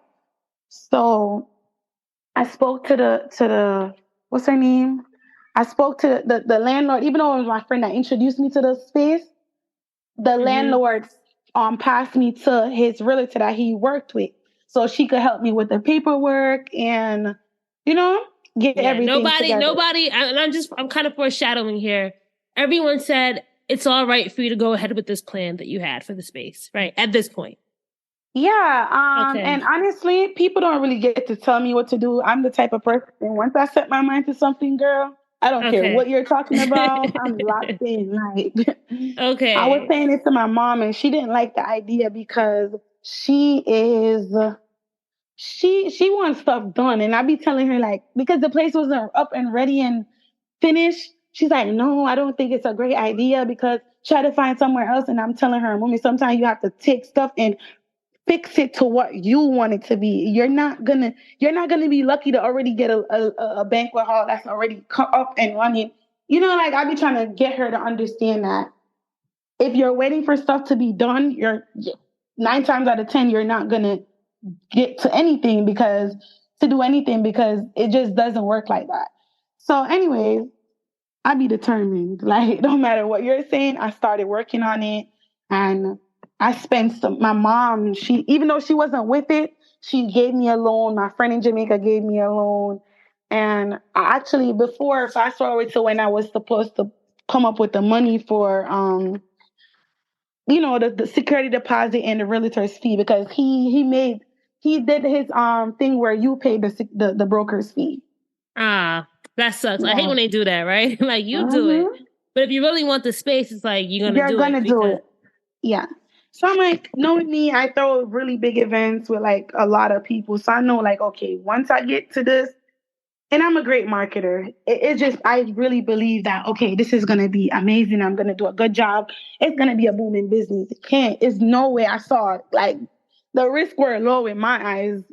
So I spoke to the what's her name? I spoke to the landlord, even though it was my friend that introduced me to the space. The landlord passed me to his realtor that he worked with, so she could help me with the paperwork and get everything together. Nobody, and I'm kind of foreshadowing here. Everyone said it's all right for you to go ahead with this plan that you had for the space, right? At this point. Yeah. Okay. And honestly, people don't really get to tell me what to do. I'm the type of person, once I set my mind to something, girl, I don't care what you're talking about. I'm locked in. Like, okay. I was saying this to my mom, and she didn't like the idea because she wants stuff done, and I be telling her, like, because the place wasn't up and ready and finished. She's like, no, I don't think it's a great idea because try to find somewhere else. And I'm telling her, mommy, sometimes you have to take stuff and fix it to what you want it to be. You're not gonna be lucky to already get a banquet hall that's already up and running. Like, I be trying to get her to understand that if you're waiting for stuff to be done, you're 9 times out of 10 you're not gonna get to anything because it just doesn't work like that. So, anyways, I be determined. Like, no matter what you're saying, I started working on it, and I spent my mom, even though she wasn't with it, she gave me a loan. My friend in Jamaica gave me a loan. And I actually, fast forward to when I was supposed to come up with the money for, the security deposit and the realtor's fee, because he did his thing where you pay the broker's fee. That sucks. Yeah. I hate when they do that, right? Like, you do it. But if you really want the space, it's like you're gonna do it. Yeah. So I'm like, knowing me, I throw really big events with like a lot of people. So I know, like, okay, once I get to this, and I'm a great marketer. It's just, I really believe that, okay, this is going to be amazing. I'm going to do a good job. It's going to be a booming business. It's no way I saw it. Like, the risks were low in my eyes,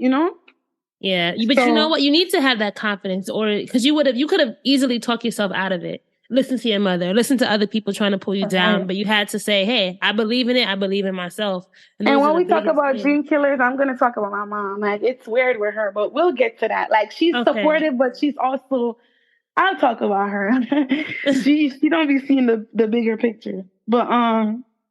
Yeah. But you know what? You need to have that confidence, because you could have easily talked yourself out of it. Listen to your mother, listen to other people trying to pull you down, but you had to say, hey, I believe in it. I believe in myself. And when we talk about dream killers, I'm going to talk about my mom. Like, it's weird with her, but we'll get to that. Like, she's supportive, but she's also, I'll talk about her. she don't be seeing the bigger picture. But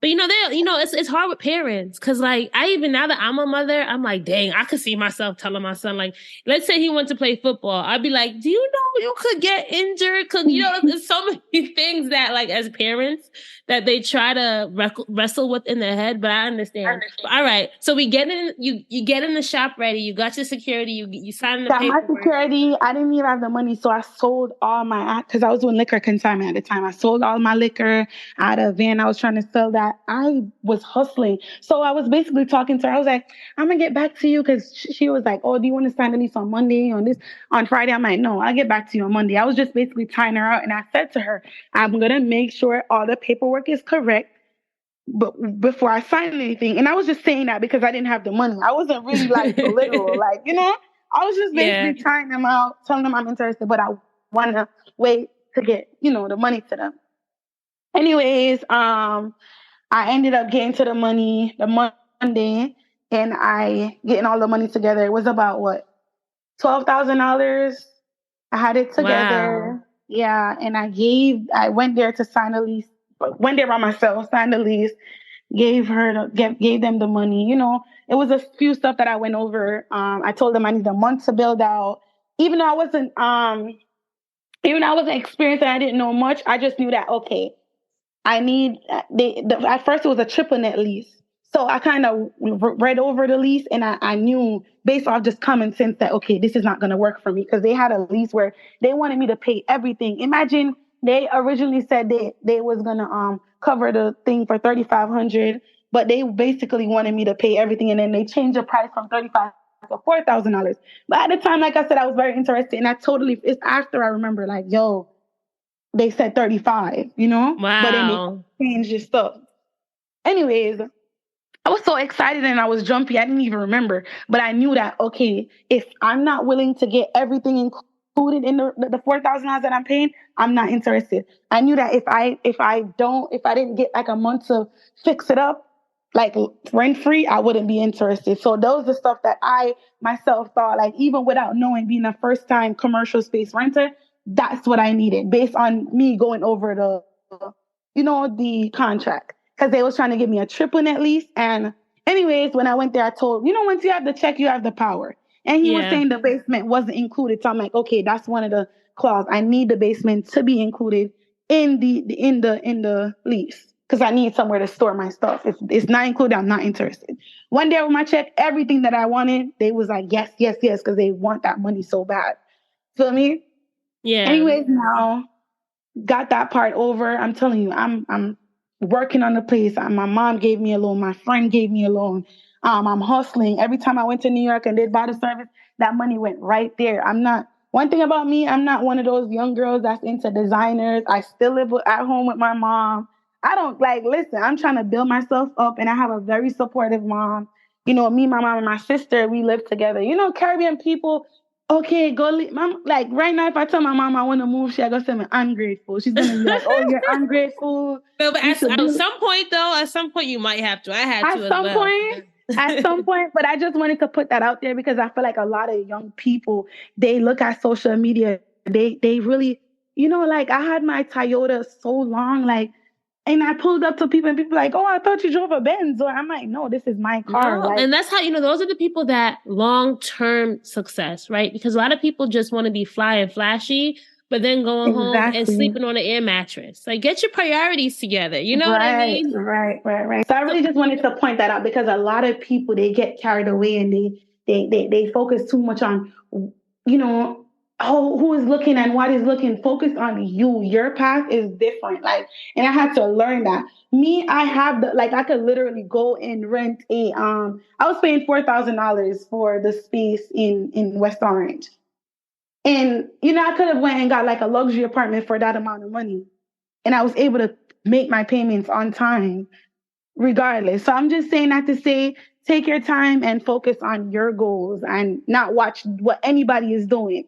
it's hard with parents, because like now that I'm a mother, I'm like, dang, I could see myself telling my son, like, let's say he went to play football, I'd be like, do you know you could get injured? Because there's so many things that, like, as parents, that they try to wrestle with in their head. But I understand. All right, so we get in. You get in the shop ready. You got your security. You sign the paperwork. My security, I didn't even have the money, so I sold all because I was doing liquor consignment at the time. I sold all my liquor out of a van. I was trying to sell that. I was hustling. So I was basically talking to her. I was like, I'm going to get back to you, because she was like, oh, do you want to sign the lease on Monday, on Friday? I'm like, no, I'll get back to you on Monday. I was just basically tying her out. And I said to her, I'm going to make sure all the paperwork is correct, but before I sign anything. And I was just saying that because I didn't have the money. I wasn't really like literal, like, I was just basically tying them out, telling them I'm interested, but I want to wait to get, the money to them. Anyways, I ended up getting to the money the Monday, and I getting all the money together. It was about $12,000. I had it together. Wow. Yeah. And I went there to sign the lease, went there by myself, signed the lease, gave them the money. It was a few stuff that I went over. I told them I need a month to build out. Even though I wasn't experienced and I didn't know much, I just knew that, okay, I need, at first it was a triple net lease. So I kind of read over the lease, and I knew based off just common sense that, okay, this is not going to work for me, because they had a lease where they wanted me to pay everything. Imagine they originally said they was going to cover the thing for $3,500, but they basically wanted me to pay everything, and then they changed the price from 35 to $4,000. But at the time, like I said, I was very interested, and it's after I remember, like, yo, they said 35, but then they Wow. changed the stuff. Anyways, I was so excited and I was jumpy. I didn't even remember, but I knew that, okay, if I'm not willing to get everything included in the $4,000 that I'm paying, I'm not interested. I knew that if I didn't get like a month to fix it up, like rent free, I wouldn't be interested. So those are stuff that I myself thought, like, even without knowing, being a first time commercial space renter, that's what I needed based on me going over the contract, because they was trying to give me a triple net lease. And anyways, when I went there, I told, once you have the check, you have the power. And he was saying the basement wasn't included. So I'm like, okay, that's one of the clause. I need the basement to be included in the lease, because I need somewhere to store my stuff. If it's not included, I'm not interested. One day with my check, everything that I wanted, they was like, yes, yes, yes, because they want that money so bad. Feel me? Yeah. Anyways, now got that part over. I'm telling you, I'm working on the place. My mom gave me a loan. My friend gave me a loan. I'm hustling. Every time I went to New York and did body service, that money went right there. One thing about me, I'm not one of those young girls that's into designers. I still live at home with my mom. I don't listen, I'm trying to build myself up, and I have a very supportive mom. Me, my mom, and my sister, we live together. Caribbean people, okay, go leave. Mom, like right now, if I tell my mom I want to move, she's gonna say I'm ungrateful. She's gonna be like, "Oh, you're ungrateful." No, but at some point, you might have to. I had to as well. At some point, but I just wanted to put that out there because I feel like a lot of young people, they look at social media, they really, I had my Toyota so long, and I pulled up to people and people like, oh, I thought you drove a Benz. Or I'm like, no, this is my car. No, and that's how, those are the people that long-term success, right? Because a lot of people just want to be fly and flashy, but then going home and sleeping on an air mattress. Like, get your priorities together. You know what I mean? Right. So I really just wanted to point that out, because a lot of people, they get carried away and they focus too much on, who is looking and what is looking. Focus on you. Your path is different. And I had to learn that. Me, I have I could literally go and rent I was paying $4,000 for the space in West Orange. And, I could have went and got a luxury apartment for that amount of money. And I was able to make my payments on time regardless. So I'm just saying that to say, take your time and focus on your goals and not watch what anybody is doing.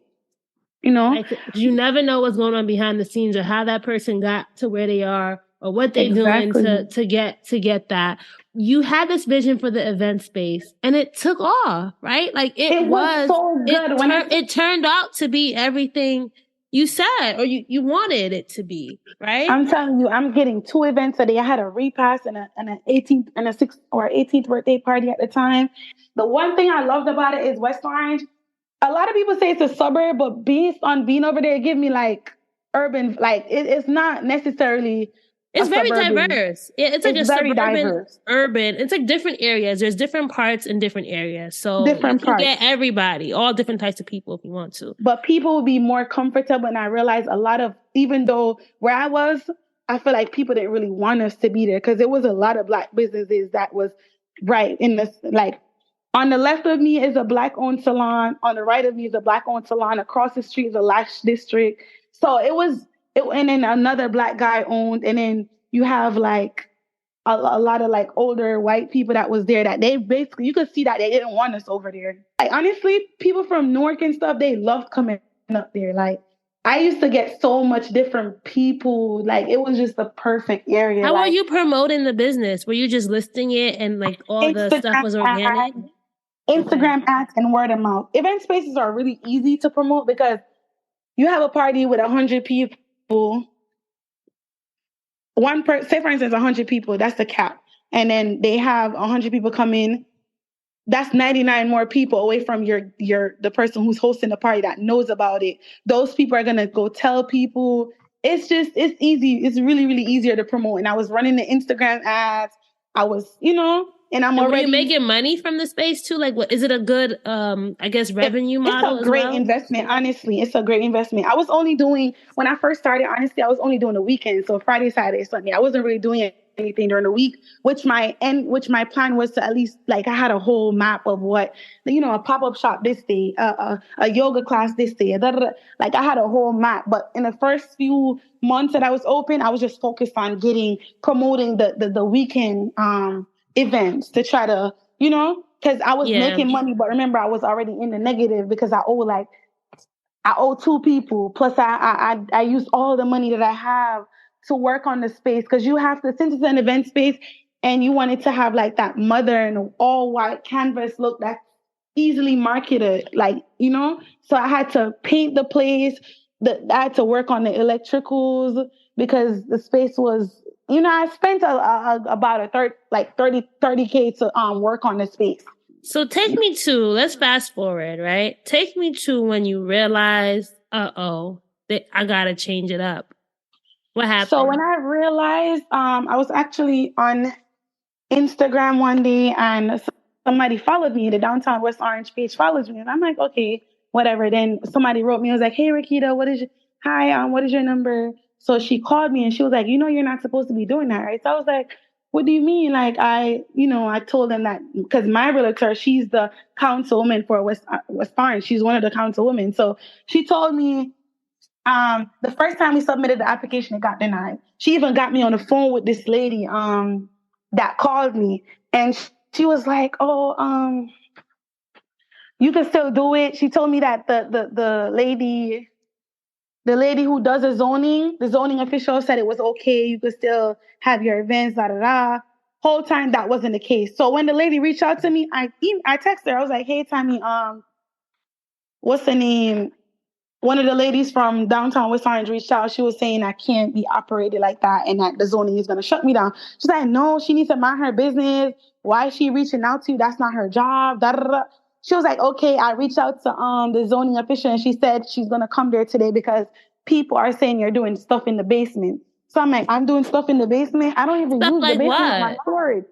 You never know what's going on behind the scenes, or how that person got to where they are, or what they're doing to get that. You had this vision for the event space, and it took off, right? It was so good. It turned out to be everything you said, or you wanted it to be, right? I'm telling you, I'm getting 2 events a day. I had a repass and an 18th and a 6th or 18th birthday party at the time. The one thing I loved about it is West Orange. A lot of people say it's a suburb, but based on being over there, it give me urban, it's not necessarily. It's very diverse. It's like a very diverse. Urban. It's like different areas. There's different parts in different areas. So you can get everybody, all different types of people if you want to. But people will be more comfortable. And I realized even though where I was, I feel like people didn't really want us to be there, because there was a lot of Black businesses that was right in this, on the left of me is a Black-owned salon. On the right of me is a Black-owned salon. Across the street is a Lash district. So and then another Black guy owned. And then you have a lot of older white people that was there, that they basically, you could see that they didn't want us over there. Honestly, people from Newark and stuff, they loved coming up there. I used to get so much different people. It was just the perfect area. How were you promoting the business? Were you just listing it and all Instagram the stuff was organic? Instagram ads and word of mouth. Event spaces are really easy to promote because you have a party with 100 people. Say for instance, 100 people, that's the cap. And then they have 100 people come in. That's 99 more people away from the person who's hosting the party that knows about it. Those people are going to go tell people. It's easy. It's really, really easier to promote. And I was running the Instagram ads. I was, and I'm And were you already making money from the space too? Like, what is it a good, I guess, revenue model it's a as great well? investment. Honestly, it's a great investment. I was only doing when I first started. Honestly, I was only doing the weekend, so Friday, Saturday, Sunday. I wasn't really doing anything during the week. Which my plan was to at least like I had a whole map of what a pop up shop this day, a yoga class this day, da, da, da. Like I had a whole map. But in the first few months that I was open, I was just focused on promoting the weekend events to try to because I was making money, but remember I was already in the negative because I owe two people. Plus I used all the money that I have to work on the space because you have to, since it's an event space and you wanted to have like that modern all white canvas look that's easily marketed, so I had to paint the place. I had to work on the electricals because the space was, I spent about a third, like 30K to work on the space. So let's fast forward, right? Take me to when you realized, that I gotta change it up. What happened? So when I realized, I was actually on Instagram one day and somebody followed me. The Downtown West Orange page follows me, and I'm like, okay, whatever. Then somebody wrote me. I was like, hey, Rackeda, what is your number? So she called me and she was like, you're not supposed to be doing that, right? So I was like, what do you mean? Like I told them that because my realtor, she's the councilwoman for West Orange. She's one of the councilwomen. So she told me the first time we submitted the application, it got denied. She even got me on the phone with this lady that called me, and she was like, "Oh, you can still do it." She told me that the lady who does the zoning official said it was okay. You could still have your events, da da da. Whole time that wasn't the case. So when the lady reached out to me, I texted her. I was like, "Hey, Tammy, what's the name? One of the ladies from Downtown West Orange reached out. She was saying I can't be operated like that and that the zoning is going to shut me down." She's like, no, she needs to mind her business. Why is she reaching out to you? That's not her job. Da, da, da. She was like, okay, I reached out to the zoning official and she said she's going to come there today because people are saying you're doing stuff in the basement. So I'm like, I'm doing stuff in the basement? I don't even Stuff use like the basement what? as my storage.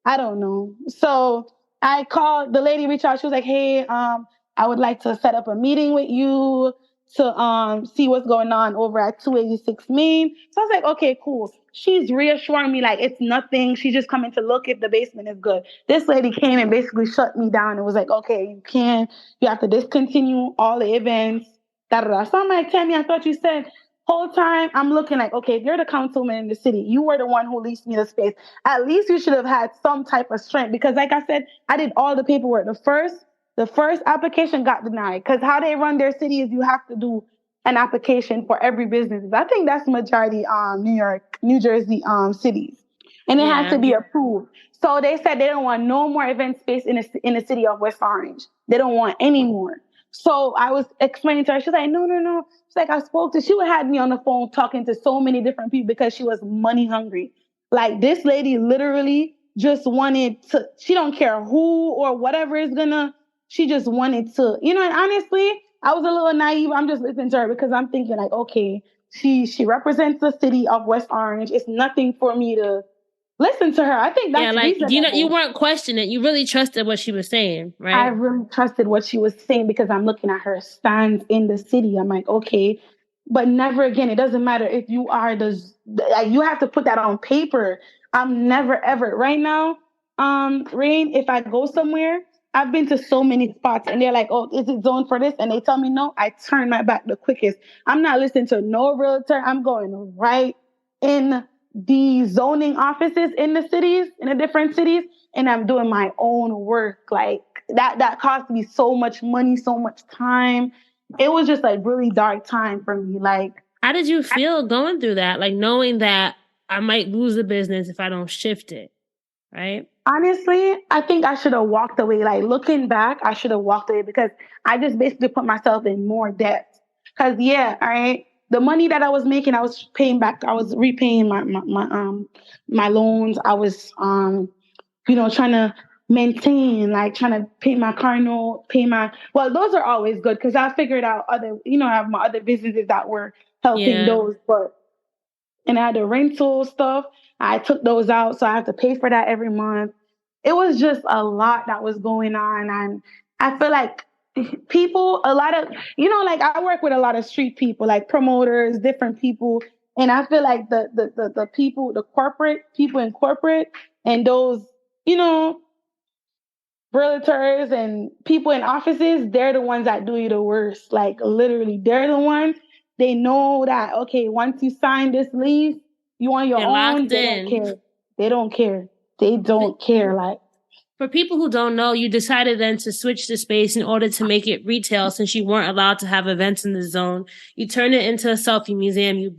I don't know. So I called the lady, reached out. She was like, hey, I would like to set up a meeting with you to see what's going on over at 286 Main. So I was like, okay, cool. She's reassuring me like it's nothing. She's just coming to look if the basement is good. This lady came and basically shut me down and was like, okay, you have to discontinue all the events. Da, da, da. So I'm like, Tammy, I thought you said whole time I'm looking like, okay, if you're the councilman in the city, you were the one who leased me the space. At least you should have had some type of strength because like I said, I did all the paperwork. The first application got denied because how they run their city is you have to do an application for every business. I think that's majority New York, New Jersey cities. And it has to be approved. So they said they don't want no more event space in the city of West Orange. They don't want any more. So I was explaining to her, she's like, no, no, no. She's like, she would have me on the phone talking to so many different people because she was money hungry. Like this lady literally just wanted to, she don't care who or whatever is she just wanted to, and honestly, I was a little naive. I'm just listening to her because I'm thinking like, okay, she represents the city of West Orange. It's nothing for me to listen to her. I think that's reasonable. You weren't questioning. You really trusted what she was saying, right? I really trusted what she was saying because I'm looking at her stands in the city. I'm like, okay, but never again. It doesn't matter if you are you have to put that on paper. I'm never ever right now. Rain, if I go somewhere, I've been to so many spots and they're like, oh, is it zoned for this? And they tell me no, I turn my back the quickest. I'm not listening to no realtor. I'm going right in the zoning offices in the different cities, and I'm doing my own work. Like that cost me so much money, so much time. It was just like really dark time for me. Like, how did you feel going through that? Like knowing that I might lose the business if I don't shift it, right? Honestly, I think I should have walked away. Like looking back, I should have walked away because I just basically put myself in more debt. Because all right, the money that I was making, I was paying back. I was repaying my loans. I was trying to maintain, like trying to pay my car note, well, those are always good because I figured out I have my other businesses that were helping those, and I had the rental stuff. I took those out, so I have to pay for that every month. it was just a lot that was going on. And I feel like people, a lot of, like I work with a lot of street people, like promoters, different people. And I feel like the people, the corporate people in corporate and those, you know, realtors and people in offices, they're the ones that do you the worst. Like literally, they're the ones. They know that okay, once you sign this lease, you on your They're own. locked They don't in. care. They don't care. They don't care. Like For people who don't know, you decided then to switch the space in order to make it retail since you weren't allowed to have events in the zone. You turned it into a selfie museum. You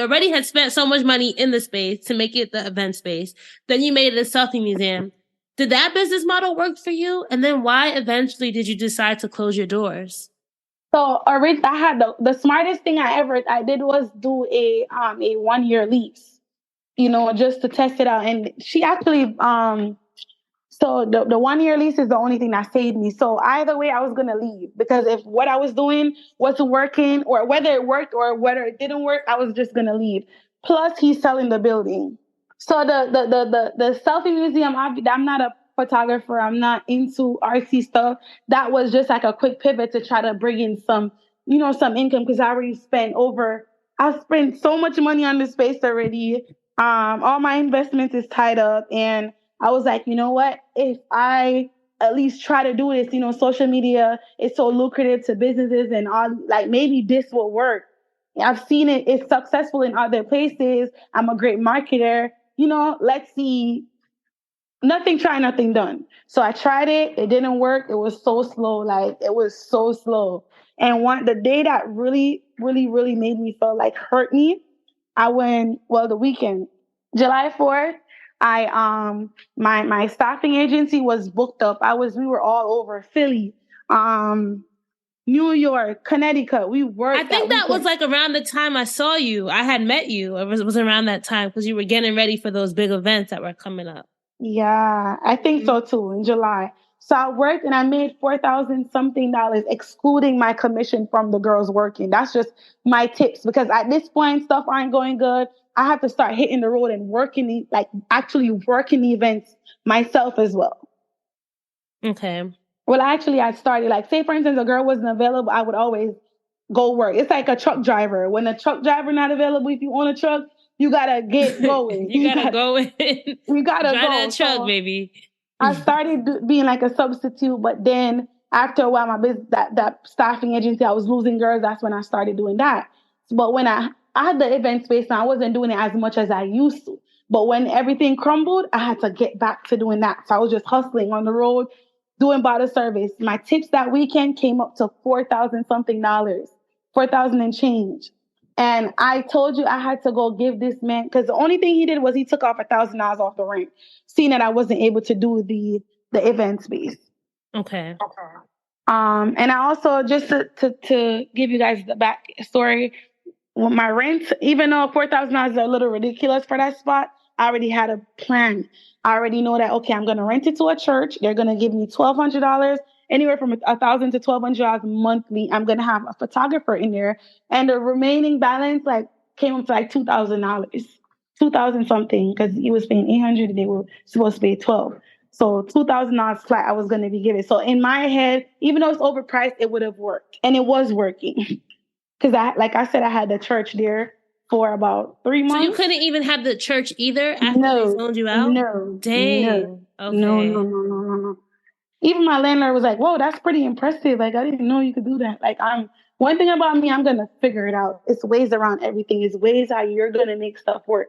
already had spent so much money in the space to make it the event space. Then you made it a selfie museum. Did that business model work for you? And then why eventually did you decide to close your doors? so, I had the smartest thing I did was do a 1 year lease. Just to test it out. And she actually So the 1 year lease is the only thing that saved me. So either way, I was gonna leave because if what I was doing wasn't working, or whether it worked or whether it didn't work, I was just gonna leave. Plus, he's selling the building. So the selfie museum, I'm not a photographer. I'm not into artsy stuff. That was just like a quick pivot to try to bring in some income because I spent so much money on this space already. All my investments is tied up, and I was like, you know what? If I at least try to do this, social media is so lucrative to businesses and all, like maybe this will work. I've seen it. It's successful in other places. I'm a great marketer. Let's see. Nothing tried, nothing done. So I tried it. It didn't work. It was so slow. Like it was so slow. And the day that really, really, really made me feel like hurt me, I went, well, the weekend, July 4th, my staffing agency was booked up. We were all over Philly, New York, Connecticut. We worked. I think that was like around the time I saw you. I had met you. It was around that time because you were getting ready for those big events that were coming up. Yeah, I think so too, in July. So I worked and I made 4,000 something dollars, excluding my commission from the girls working. That's just my tips because at this point, stuff aren't going good. I have to start hitting the road and actually working the events myself as well. Okay. Well, actually, I started, like, say, for instance, a girl wasn't available, I would always go work. It's like a truck driver. When a truck driver not available, if you own a truck, you gotta get going. you gotta go in. You gotta drive go. That truck, baby. I started being like a substitute, but then after a while, my business, that staffing agency, I was losing girls. That's when I started doing that. But when I had the event space, now I wasn't doing it as much as I used to. But when everything crumbled, I had to get back to doing that. So I was just hustling on the road, doing bottle service. My tips that weekend came up to 4,000 something dollars, 4,000 and change. And I told you I had to go give this man, because the only thing he did was he took off $1,000 off the rent, seeing that I wasn't able to do the event space. Okay. And I also, just to give you guys the back story, with my rent, even though $4,000 is a little ridiculous for that spot, I already had a plan. I already know that, okay, I'm going to rent it to a church. They're going to give me $1,200, anywhere from $1,000 to $1,200 monthly. I'm going to have a photographer in there. And the remaining balance, like, came up to like $2,000, 2,000 something, because he was paying 800 and they were supposed to pay 12. So $2,000 flat I was going to be given. So in my head, even though it's overpriced, it would have worked. And it was working. Because like I said, I had the church there for about 3 months. So you couldn't even have the church either after they zoned you out? No. Dang. No. Okay. No. Even my landlord was like, whoa, that's pretty impressive. Like, I didn't know you could do that. Like, one thing about me, I'm going to figure it out. It's ways around everything. It's ways how you're going to make stuff work.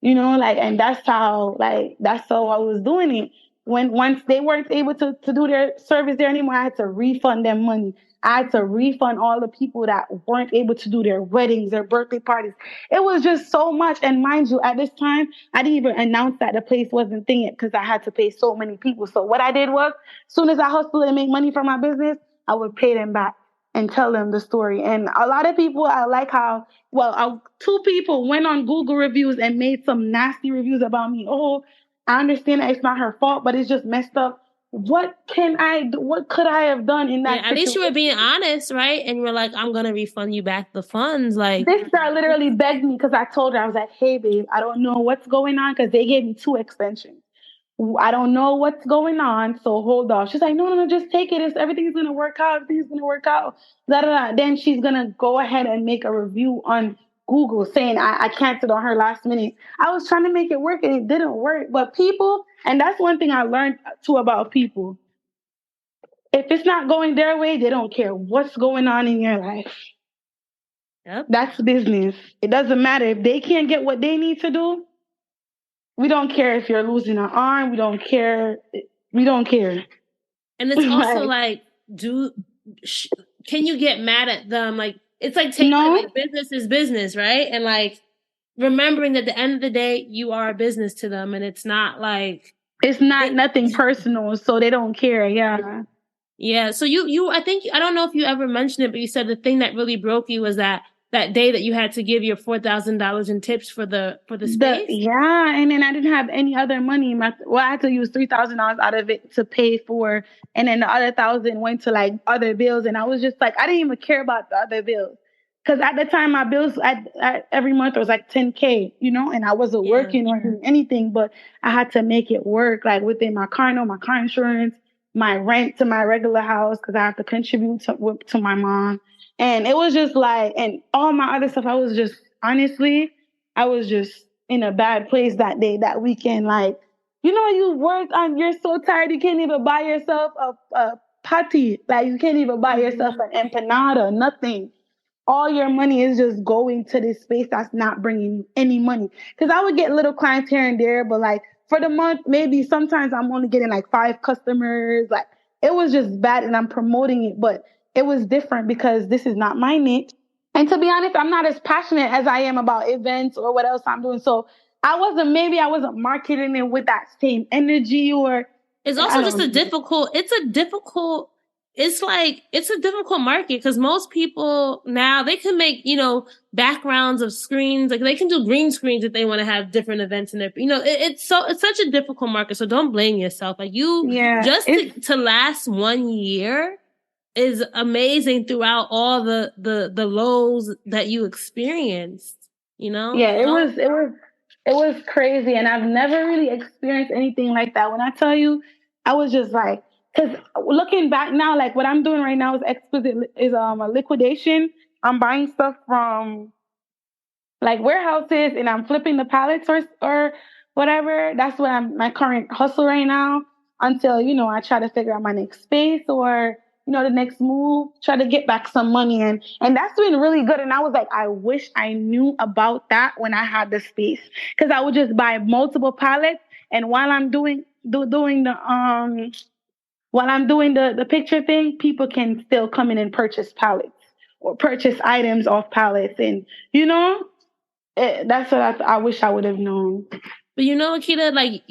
And that's how I was doing it. Once they weren't able to do their service there anymore, I had to refund them money. I had to refund all the people that weren't able to do their weddings, their birthday parties. It was just so much. And mind you, at this time, I didn't even announce that the place wasn't thinking it because I had to pay so many people. So what I did was, as soon as I hustled and make money for my business, I would pay them back and tell them the story. And a lot of people, I like how, two people went on Google reviews and made some nasty reviews about me. Oh, I understand that it's not her fault, but it's just messed up. What can I do? What could I have done in that situation? At least you were being honest, right? And you were like, I'm going to refund you back the funds. Like, this girl literally begged me because I told her, I was like, hey, babe, I don't know what's going on because they gave me 2 extensions. I don't know what's going on, so hold off. She's like, no, no, no, just take it. Everything's gonna work out. Everything's gonna work out. Da, da, da. Then she's gonna go ahead and make a review on Google saying I canceled on her last minute. I was trying to make it work and it didn't work. But people, and that's one thing I learned too about people. If it's not going their way, they don't care what's going on in your life. Yep. That's business. It doesn't matter if they can't get what they need to do. We don't care if you're losing an arm. We don't care. We don't care. And it's also like, can you get mad at them? Like, it's like taking like business is business, right? And like remembering that at the end of the day, you are a business to them, and it's not like nothing personal, so they don't care. Yeah. Yeah. So I think I don't know if you ever mentioned it, but you said the thing that really broke you was that day that you had to give your $4,000 in tips for the space. Yeah, and then I didn't have any other money. I had to use $3,000 out of it to pay for, and then the other 1,000 went to like other bills, and I was just like, I didn't even care about the other bills because at the time my bills every month was like $10K, and I wasn't working or doing anything, but I had to make it work, like within my car insurance, my rent to my regular house because I have to contribute to my mom. And it was just like, and all my other stuff, I was just in a bad place that day, that weekend. Like, you work and you're so tired, you can't even buy yourself a patty. Like, you can't even buy yourself an empanada, nothing. All your money is just going to this space that's not bringing you any money. Because I would get little clients here and there, but like for the month, maybe sometimes I'm only getting like 5 customers. Like, it was just bad, and I'm promoting it, but it was different because this is not my niche. And to be honest, I'm not as passionate as I am about events or what else I'm doing. So I wasn't marketing it with that same energy, or it's also just it's a difficult market because most people now they can make, backgrounds of screens. Like they can do green screens if they want to have different events in there. It's such a difficult market. So don't blame yourself. Like to last 1 year is amazing throughout all the lows that you experienced, Yeah, it was crazy. And I've never really experienced anything like that. When I tell you, I was just like, because looking back now, like what I'm doing right now is a liquidation. I'm buying stuff from like warehouses and I'm flipping the pallets or whatever. That's what my current hustle right now until, I try to figure out my next space or, the next move, try to get back some money. And that's been really good. And I was like, I wish I knew about that when I had the space, because I would just buy multiple pallets. And while I'm doing the picture thing, people can still come in and purchase pallets or purchase items off pallets. And, that's what I wish I would have known. But Keda, like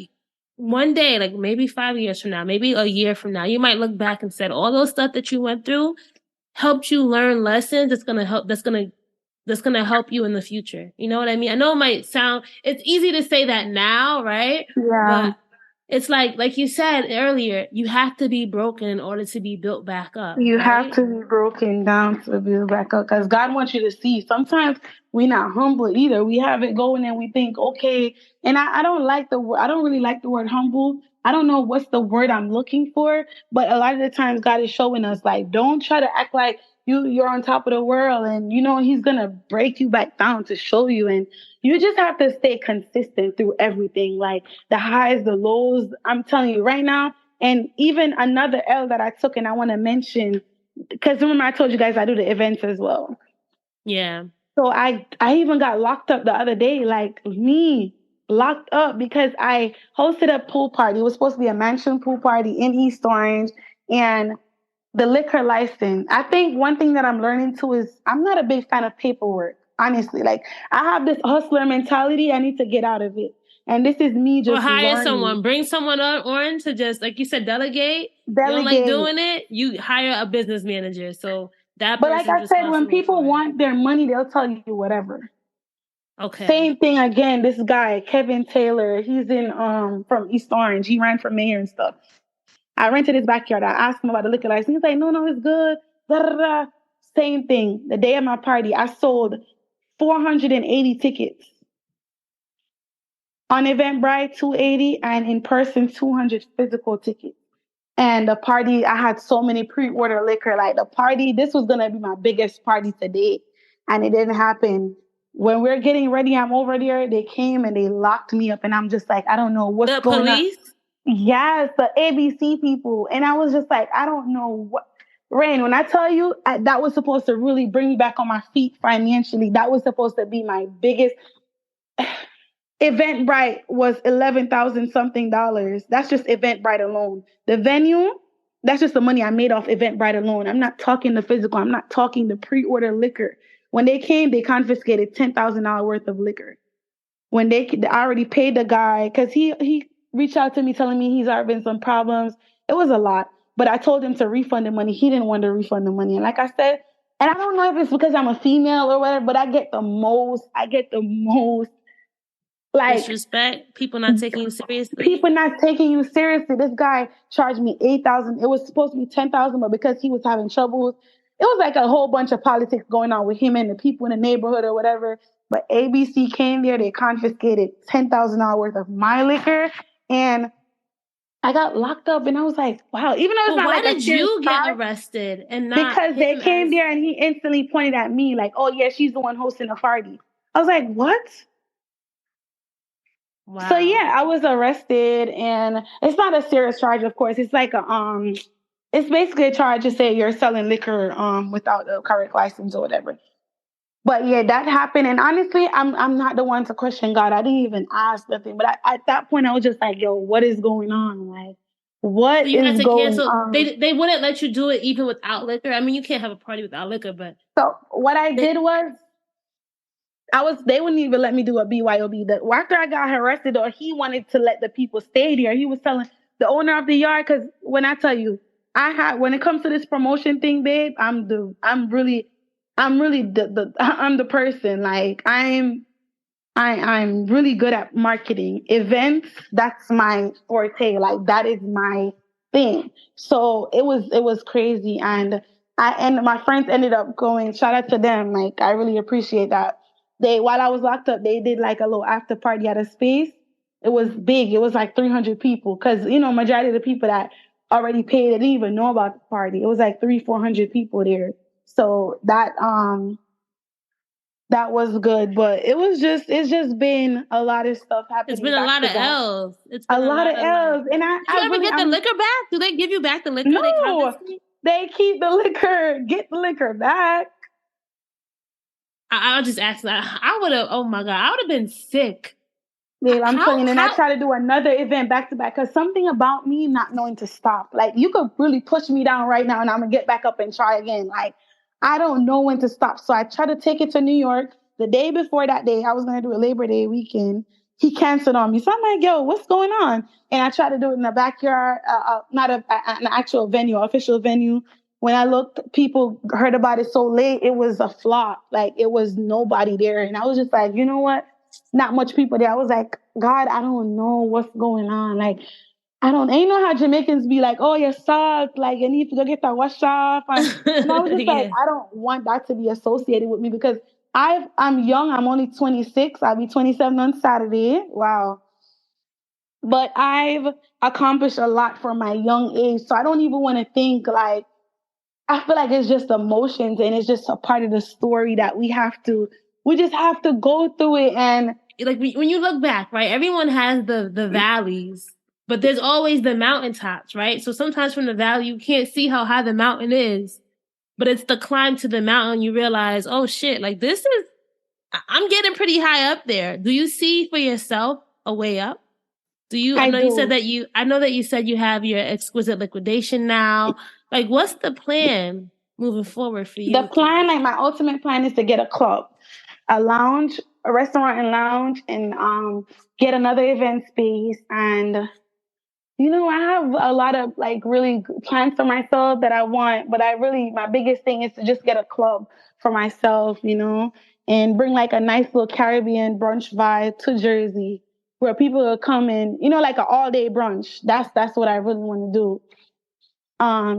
one day, like maybe 5 years from now, maybe a year from now, you might look back and said all those stuff that you went through helped you learn lessons that's gonna help you in the future. You know what I mean? I know it's easy to say that now, right? Yeah. But it's like you said earlier, you have to be broken in order to be built back up. You right? have to be broken down to build back up, because God wants you to see. Sometimes we're not humble either. We have it going and we think, okay. And I don't really like the word humble. I don't know what's the word I'm looking for, but a lot of the times God is showing us, like, don't try to act like you're on top of the world, and He's gonna break you back down to show you. And you just have to stay consistent through everything, like the highs, the lows. I'm telling you right now. And even another L that I took, and I want to mention, because remember I told you guys I do the events as well. Yeah. So I even got locked up the other day, like me, locked up because I hosted a pool party. It was supposed to be a mansion pool party in East Orange, and the liquor license. I think one thing that I'm learning too is I'm not a big fan of paperwork. Honestly, like I have this hustler mentality. I need to get out of it. And this is me just hire someone, bring someone on to just, like you said, delegate. You don't like doing it, you hire a business manager. So that. But like I said, when people want their money, they'll tell you whatever. Okay. Same thing again. This guy, Kevin Taylor, he's in from East Orange. He ran for mayor and stuff. I rented his backyard. I asked him about the liquor license. He's like, no, it's good. Da, da, da. Same thing. The day of my party, I sold 480 tickets. On Eventbrite, 280, and in person, 200 physical tickets. And the party, I had so many pre-order liquor. Like the party, this was gonna be my biggest party to date, and it didn't happen. When we're getting ready, I'm over there. They came and they locked me up, and I'm just like, I don't know what's The going on. police? Yes, the ABC people, and I was just like, I don't know what. Rain, when I tell you that was supposed to really bring me back on my feet financially, that was supposed to be my biggest. Eventbrite was 11,000 something dollars. That's just Eventbrite alone. The venue, that's just the money I made off Eventbrite alone. I'm not talking the physical. I'm not talking the pre-order liquor. When they came, they confiscated $10,000 worth of liquor. When I already paid the guy because he reached out to me telling me he's having some problems. It was a lot, but I told him to refund the money. He didn't want to refund the money, and like I said, and I don't know if it's because I'm a female or whatever, but I get the most. Like disrespect, people not taking you seriously. People not taking you seriously. This guy charged me 8,000. It was supposed to be 10,000, but because he was having troubles, it was like a whole bunch of politics going on with him and the people in the neighborhood or whatever. But ABC came there, they confiscated $10,000 worth of my liquor, and I got locked up. And I was like, wow. Even though it's not why like did you get arrested and not because they came there and he instantly pointed at me like, oh yeah, she's the one hosting the party. I was like, what? Wow. So yeah, I was arrested, and it's not a serious charge, of course. It's like it's basically a charge to say you're selling liquor without the correct license or whatever. But yeah, that happened, and honestly, I'm not the one to question God. I didn't even ask nothing, but at that point, I was just like, yo, what is going on? Like, what is going on? They wouldn't let you do it even without liquor. I mean, you can't have a party without liquor, but so what I did was. They wouldn't even let me do a BYOB. After I got arrested, or he wanted to let the people stay there, he was telling the owner of the yard, because when I tell you, when it comes to this promotion thing, babe, I'm really the person. Like I'm really good at marketing events. That's my forte. Like that is my thing. So it was crazy, and my friends ended up going. Shout out to them. Like I really appreciate that. While I was locked up, they did like a little after party at a space. It was big. It was like 300 people. Cause majority of the people that already paid, they didn't even know about the party. It was like 400 people there. So that was good. But it's just been a lot of stuff happening. It's been a lot of L's. It's been a lot of L's. And did you ever get the liquor back? Do they give you back the liquor? No, they keep the liquor. Get the liquor back. I'll just ask that. I would have, oh my God, I would have been sick. Yeah, I'm telling you, and I try to do another event back to back, because something about me not knowing to stop. Like, you could really push me down right now and I'm going to get back up and try again. Like, I don't know when to stop. So I try to take it to New York. The day before that day, I was going to do a Labor Day weekend. He canceled on me. So I'm like, yo, what's going on? And I tried to do it in the backyard, not an actual venue, official venue. When I looked, people heard about it so late, it was a flop. Like, it was nobody there. And I was just like, you know what? Not much people there. I was like, God, I don't know what's going on. Like, ain't know how Jamaicans be like, oh, you suck. Like, you need to go get that wash off. And I was just like, I don't want that to be associated with me, because I'm young. I'm only 26. I'll be 27 on Saturday. Wow. But I've accomplished a lot for my young age. So I don't even want to think like, I feel like it's just emotions, and it's just a part of the story that we just have to go through it. And like, when you look back, right, everyone has the valleys, but there's always the mountaintops, right? So sometimes from the valley, you can't see how high the mountain is, but it's the climb to the mountain. You realize, oh shit, like I'm getting pretty high up there. Do you see for yourself a way up? I know you said you have your exquisite liquidation now. Like, what's the plan moving forward for you? The plan, like my ultimate plan, is to get a club, a restaurant and lounge, and get another event space. And, I have a lot of like really plans for myself that I want, but my biggest thing is to just get a club for myself, and bring like a nice little Caribbean brunch vibe to Jersey, where people will come in, like an all-day brunch. That's what I really want to do.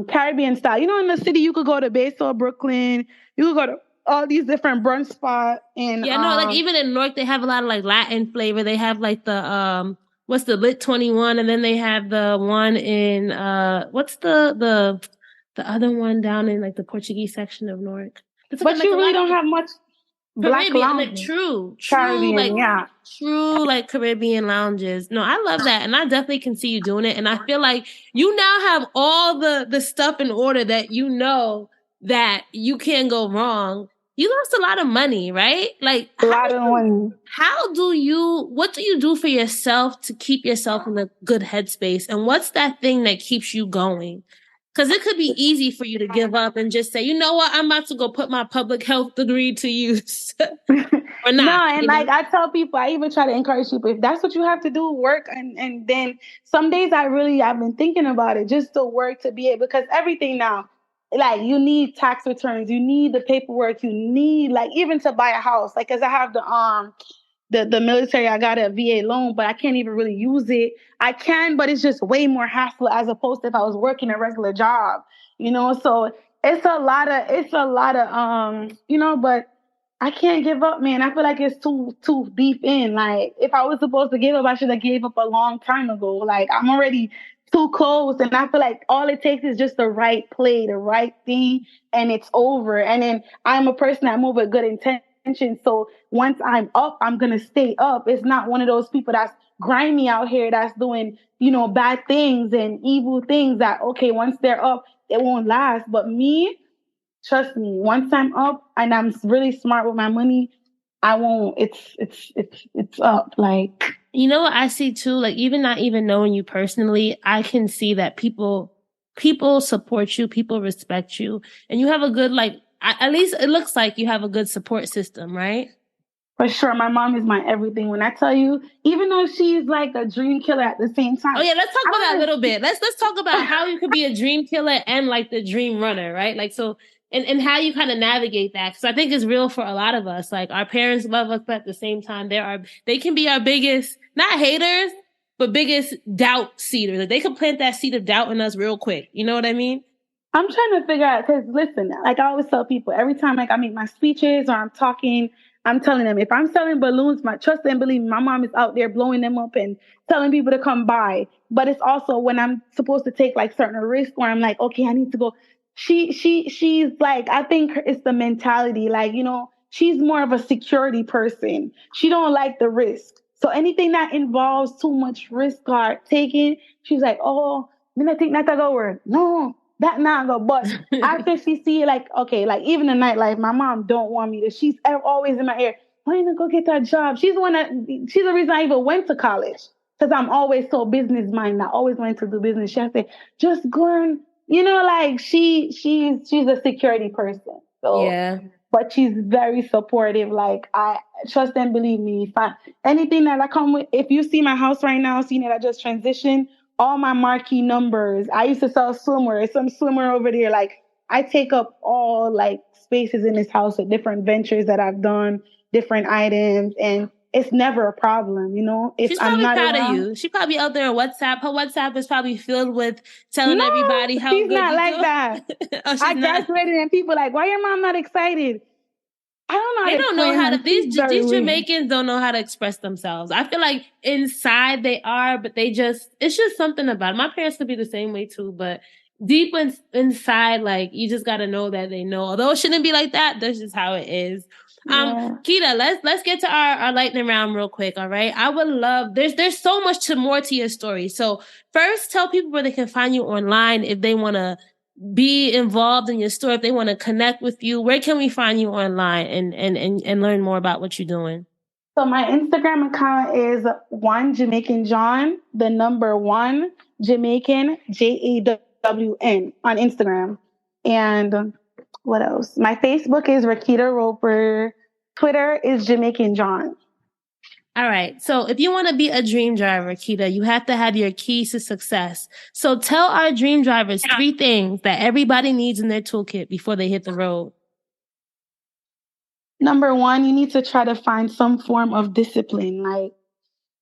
Caribbean style. In the city, you could go to Basel, Brooklyn. You could go to all these different brunch spots. And yeah, no, like even in New York, they have a lot of like Latin flavor. They have like the what's the Lit 21, and then they have the one in what's the other one down in like the Portuguese section of Newark. But like you really don't have much black Caribbean, lounges. like true, Caribbean, like yeah. true, like Caribbean lounges. No, I love that, and I definitely can see you doing it. And I feel like you now have all the stuff in order that you know that you can't go wrong. You lost a lot of money, right? Like a lot of money. What do you do for yourself to keep yourself in a good headspace? And what's that thing that keeps you going? Because it could be easy for you to give up and just say, you know what, I'm about to go put my public health degree to use. Or not. No, and like I tell people, I even try to encourage people, if that's what you have to do, work. And then some days I've been thinking about it, just to work to be able, because everything now, like you need tax returns, you need the paperwork, you need like even to buy a house. Like, cause I have the military, I got a VA loan, but I can't even really use it. I can, but it's just way more hassle as opposed to if I was working a regular job, so it's a lot of, but I can't give up, man. I feel like it's too deep in. Like if I was supposed to give up, I should have gave up a long time ago. Like I'm already too close. And I feel like all it takes is just the right play, the right thing, and it's over. And then I'm a person that move with good intention. So once I'm up, I'm going to stay up. It's not one of those people that's grimy out here that's doing, bad things and evil things that, okay, once they're up, it won't last. But me, trust me, once I'm up and I'm really smart with my money, I won't, it's up. Like, you know what I see too? Like even not even knowing you personally, I can see that people support you, people respect you, and you have a good, like, at least it looks like you have a good support system, right? For sure. My mom is my everything. When I tell you, even though she's like a dream killer at the same time. Oh yeah, let's talk about that a little bit. Let's talk about how you could be a dream killer and like the dream runner, right? Like, so, and how you kind of navigate that. Cause I think it's real for a lot of us. Like our parents love us, but at the same time, they can be our biggest, not haters, but biggest doubt seeders. Like they can plant that seed of doubt in us real quick. You know what I mean? I'm trying to figure out, cause listen, like I always tell people, every time like I make my speeches or I'm talking, I'm telling them, if I'm selling balloons, my trust and believe me, my mom is out there blowing them up and telling people to come buy. But it's also when I'm supposed to take like certain risks where I'm like, okay, I need to go. She's like, I think it's the mentality, like, she's more of a security person. She don't like the risk. So anything that involves too much risk or taking, she's like, oh, then I think not to go word. No, that not go. But after she see like, okay, like even the nightlife, my mom don't want me to. She's always in my ear. Why you not go get that job? She's the reason I even went to college. Because I'm always so business minded. I always wanted to do business. She say, just go and, like she's a security person. So yeah. But she's very supportive. Like I trust and believe me. Anything that I come with, if you see my house right now, seeing that I just transitioned, all my marquee numbers. I used to sell swimwear. Some swimwear over there. Like I take up all like spaces in this house with different ventures that I've done, different items, and it's never a problem, If she's I'm probably not proud around, of you. She probably out there on WhatsApp. Her WhatsApp is probably filled with telling everybody how she's good not you like do. that. Oh, I graduated and people like, why your mom not excited? I don't know. They don't know how to. These Jamaicans weird. don't know how to express themselves. I feel like inside they are, but it's just something about it. My parents could be the same way too, but deep inside, like you just got to know that they know. Although it shouldn't be like that, that's just how it is. Yeah. Keda, let's get to our lightning round real quick. All right. I would love, there's so much more to your story. So first tell people where they can find you online if they want to be involved in your story, if they want to connect with you. Where can we find you online and learn more about what you're doing? So my Instagram account is one Jamaican John, the number one Jamaican JAWN on Instagram. And what else? My Facebook is Rackeda Roper. Twitter is Jamaican John. All right. So if you want to be a dream driver, Keda, you have to have your keys to success. So tell our dream drivers 3 things that everybody needs in their toolkit before they hit the road. Number 1, you need to try to find some form of discipline. Like,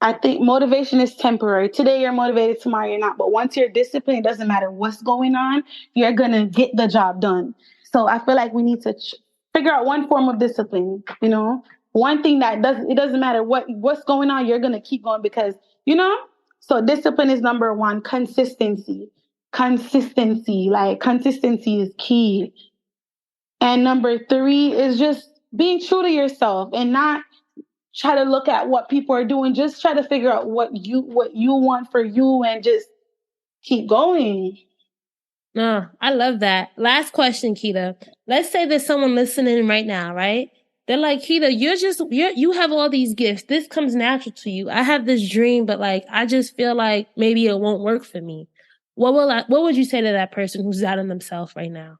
I think motivation is temporary. Today you're motivated, tomorrow you're not. But once you're disciplined, it doesn't matter what's going on, you're going to get the job done. So I feel like we need to figure out one form of discipline, one thing that it doesn't matter what's going on, you're going to keep going because, so discipline is number one. Consistency, like consistency is key. And number three is just being true to yourself and not try to look at what people are doing. Just try to figure out what you want for you and just keep going. No, I love that. Last question, Keda. Let's say there's someone listening right now, right? They're like, Keda, you have all these gifts. This comes natural to you. I have this dream, but like, I just feel like maybe it won't work for me. What would you say to that person who's doubting themselves right now?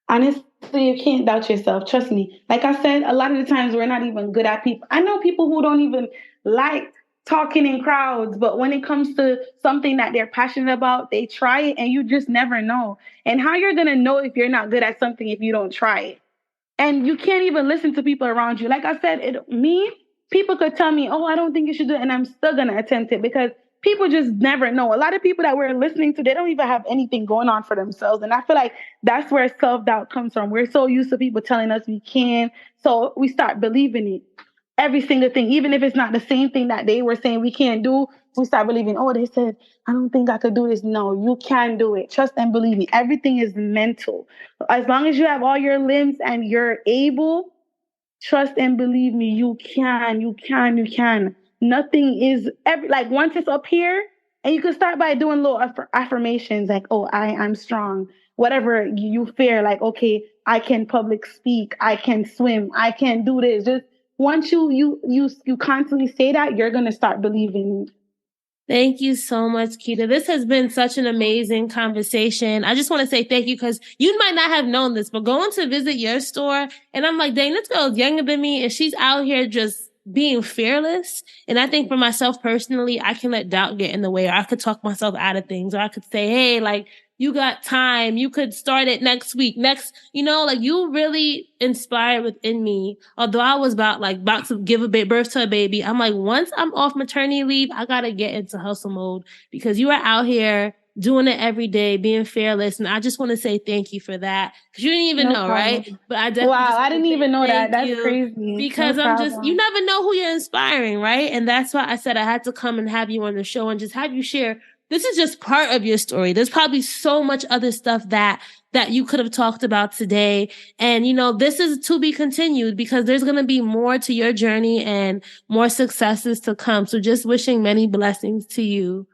Honestly, you can't doubt yourself. Trust me. Like I said, a lot of the times we're not even good at people. I know people who don't even like talking in crowds, but when it comes to something that they're passionate about, they try it and you just never know. And how you're going to know if you're not good at something if you don't try it? And you can't even listen to people around you. Like I said, people could tell me, oh, I don't think you should do it. And I'm still going to attempt it because people just never know. A lot of people that we're listening to, they don't even have anything going on for themselves. And I feel like that's where self-doubt comes from. We're so used to people telling us we can. So we start believing it. Every single thing, even if it's not the same thing that they were saying we can't do, we start believing, oh, they said, I don't think I could do this. No, you can do it. Trust and believe me. Everything is mental. As long as you have all your limbs and you're able, trust and believe me, you can. Nothing is like once it's up here, and you can start by doing little affirmations like, oh, I'm strong. Whatever you fear, like, okay, I can public speak, I can swim, I can do this. Just once you constantly say that, you're gonna start believing. Thank you so much, Keda. This has been such an amazing conversation. I just want to say thank you because you might not have known this, but going to visit your store, and I'm like, dang, this girl's younger than me, and she's out here just being fearless. And I think for myself personally, I can let doubt get in the way, or I could talk myself out of things, or I could say, hey, like, you got time. You could start it next week. Like you really inspired within me. Although I was about to give birth to a baby, I'm like, once I'm off maternity leave, I got to get into hustle mode because you are out here doing it every day, being fearless. And I just want to say thank you for that. Cause you didn't even know, problem. Right? But I definitely I didn't even know that. That's crazy. Because you never know who you're inspiring, right? And that's why I said I had to come and have you on the show and just have you share. This is just part of your story. There's probably so much other stuff that you could have talked about today. And, this is to be continued because there's going to be more to your journey and more successes to come. So just wishing many blessings to you.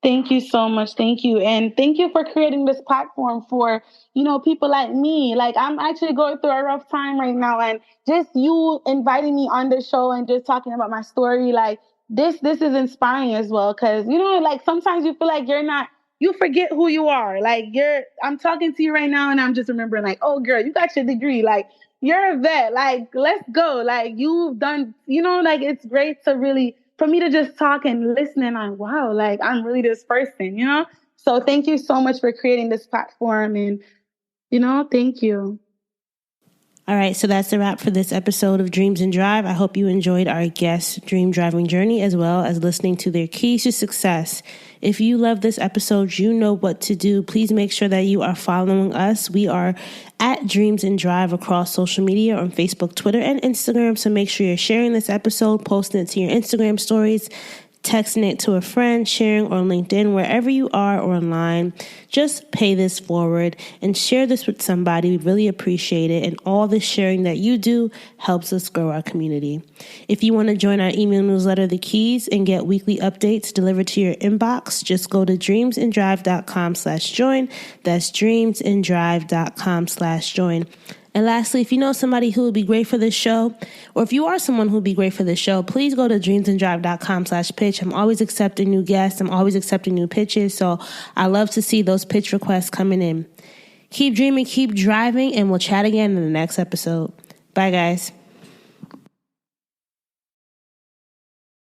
Thank you so much. Thank you. And thank you for creating this platform for, people like me. Like I'm actually going through a rough time right now. And just you inviting me on the show and just talking about my story, like, this is inspiring as well. Cause like sometimes you feel like you forget who you are. Like I'm talking to you right now and I'm just remembering like, oh girl, you got your degree. Like you're a vet. Like, let's go. Like you've done, like it's great to really, for me to just talk and listen and I'm, wow, like I'm really this person, So thank you so much for creating this platform and, thank you. All right, so that's a wrap for this episode of Dreams and Drive. I hope you enjoyed our guest's dream driving journey as well as listening to their keys to success. If you love this episode, you know what to do. Please make sure that you are following us. We are at Dreams and Drive across social media on Facebook, Twitter, and Instagram. So make sure you're sharing this episode, posting it to your Instagram stories, texting it to a friend, sharing on LinkedIn, wherever you are or online. Just pay this forward and share this with somebody. We really appreciate it. And all the sharing that you do helps us grow our community. If you want to join our email newsletter, The Keys, and get weekly updates delivered to your inbox, just go to dreamsanddrive.com/join. That's dreamsanddrive.com/join. And lastly, if you know somebody who would be great for this show, or if you are someone who would be great for this show, please go to dreamsanddrive.com/pitch. I'm always accepting new guests. I'm always accepting new pitches. So I love to see those pitch requests coming in. Keep dreaming, keep driving, and we'll chat again in the next episode. Bye, guys.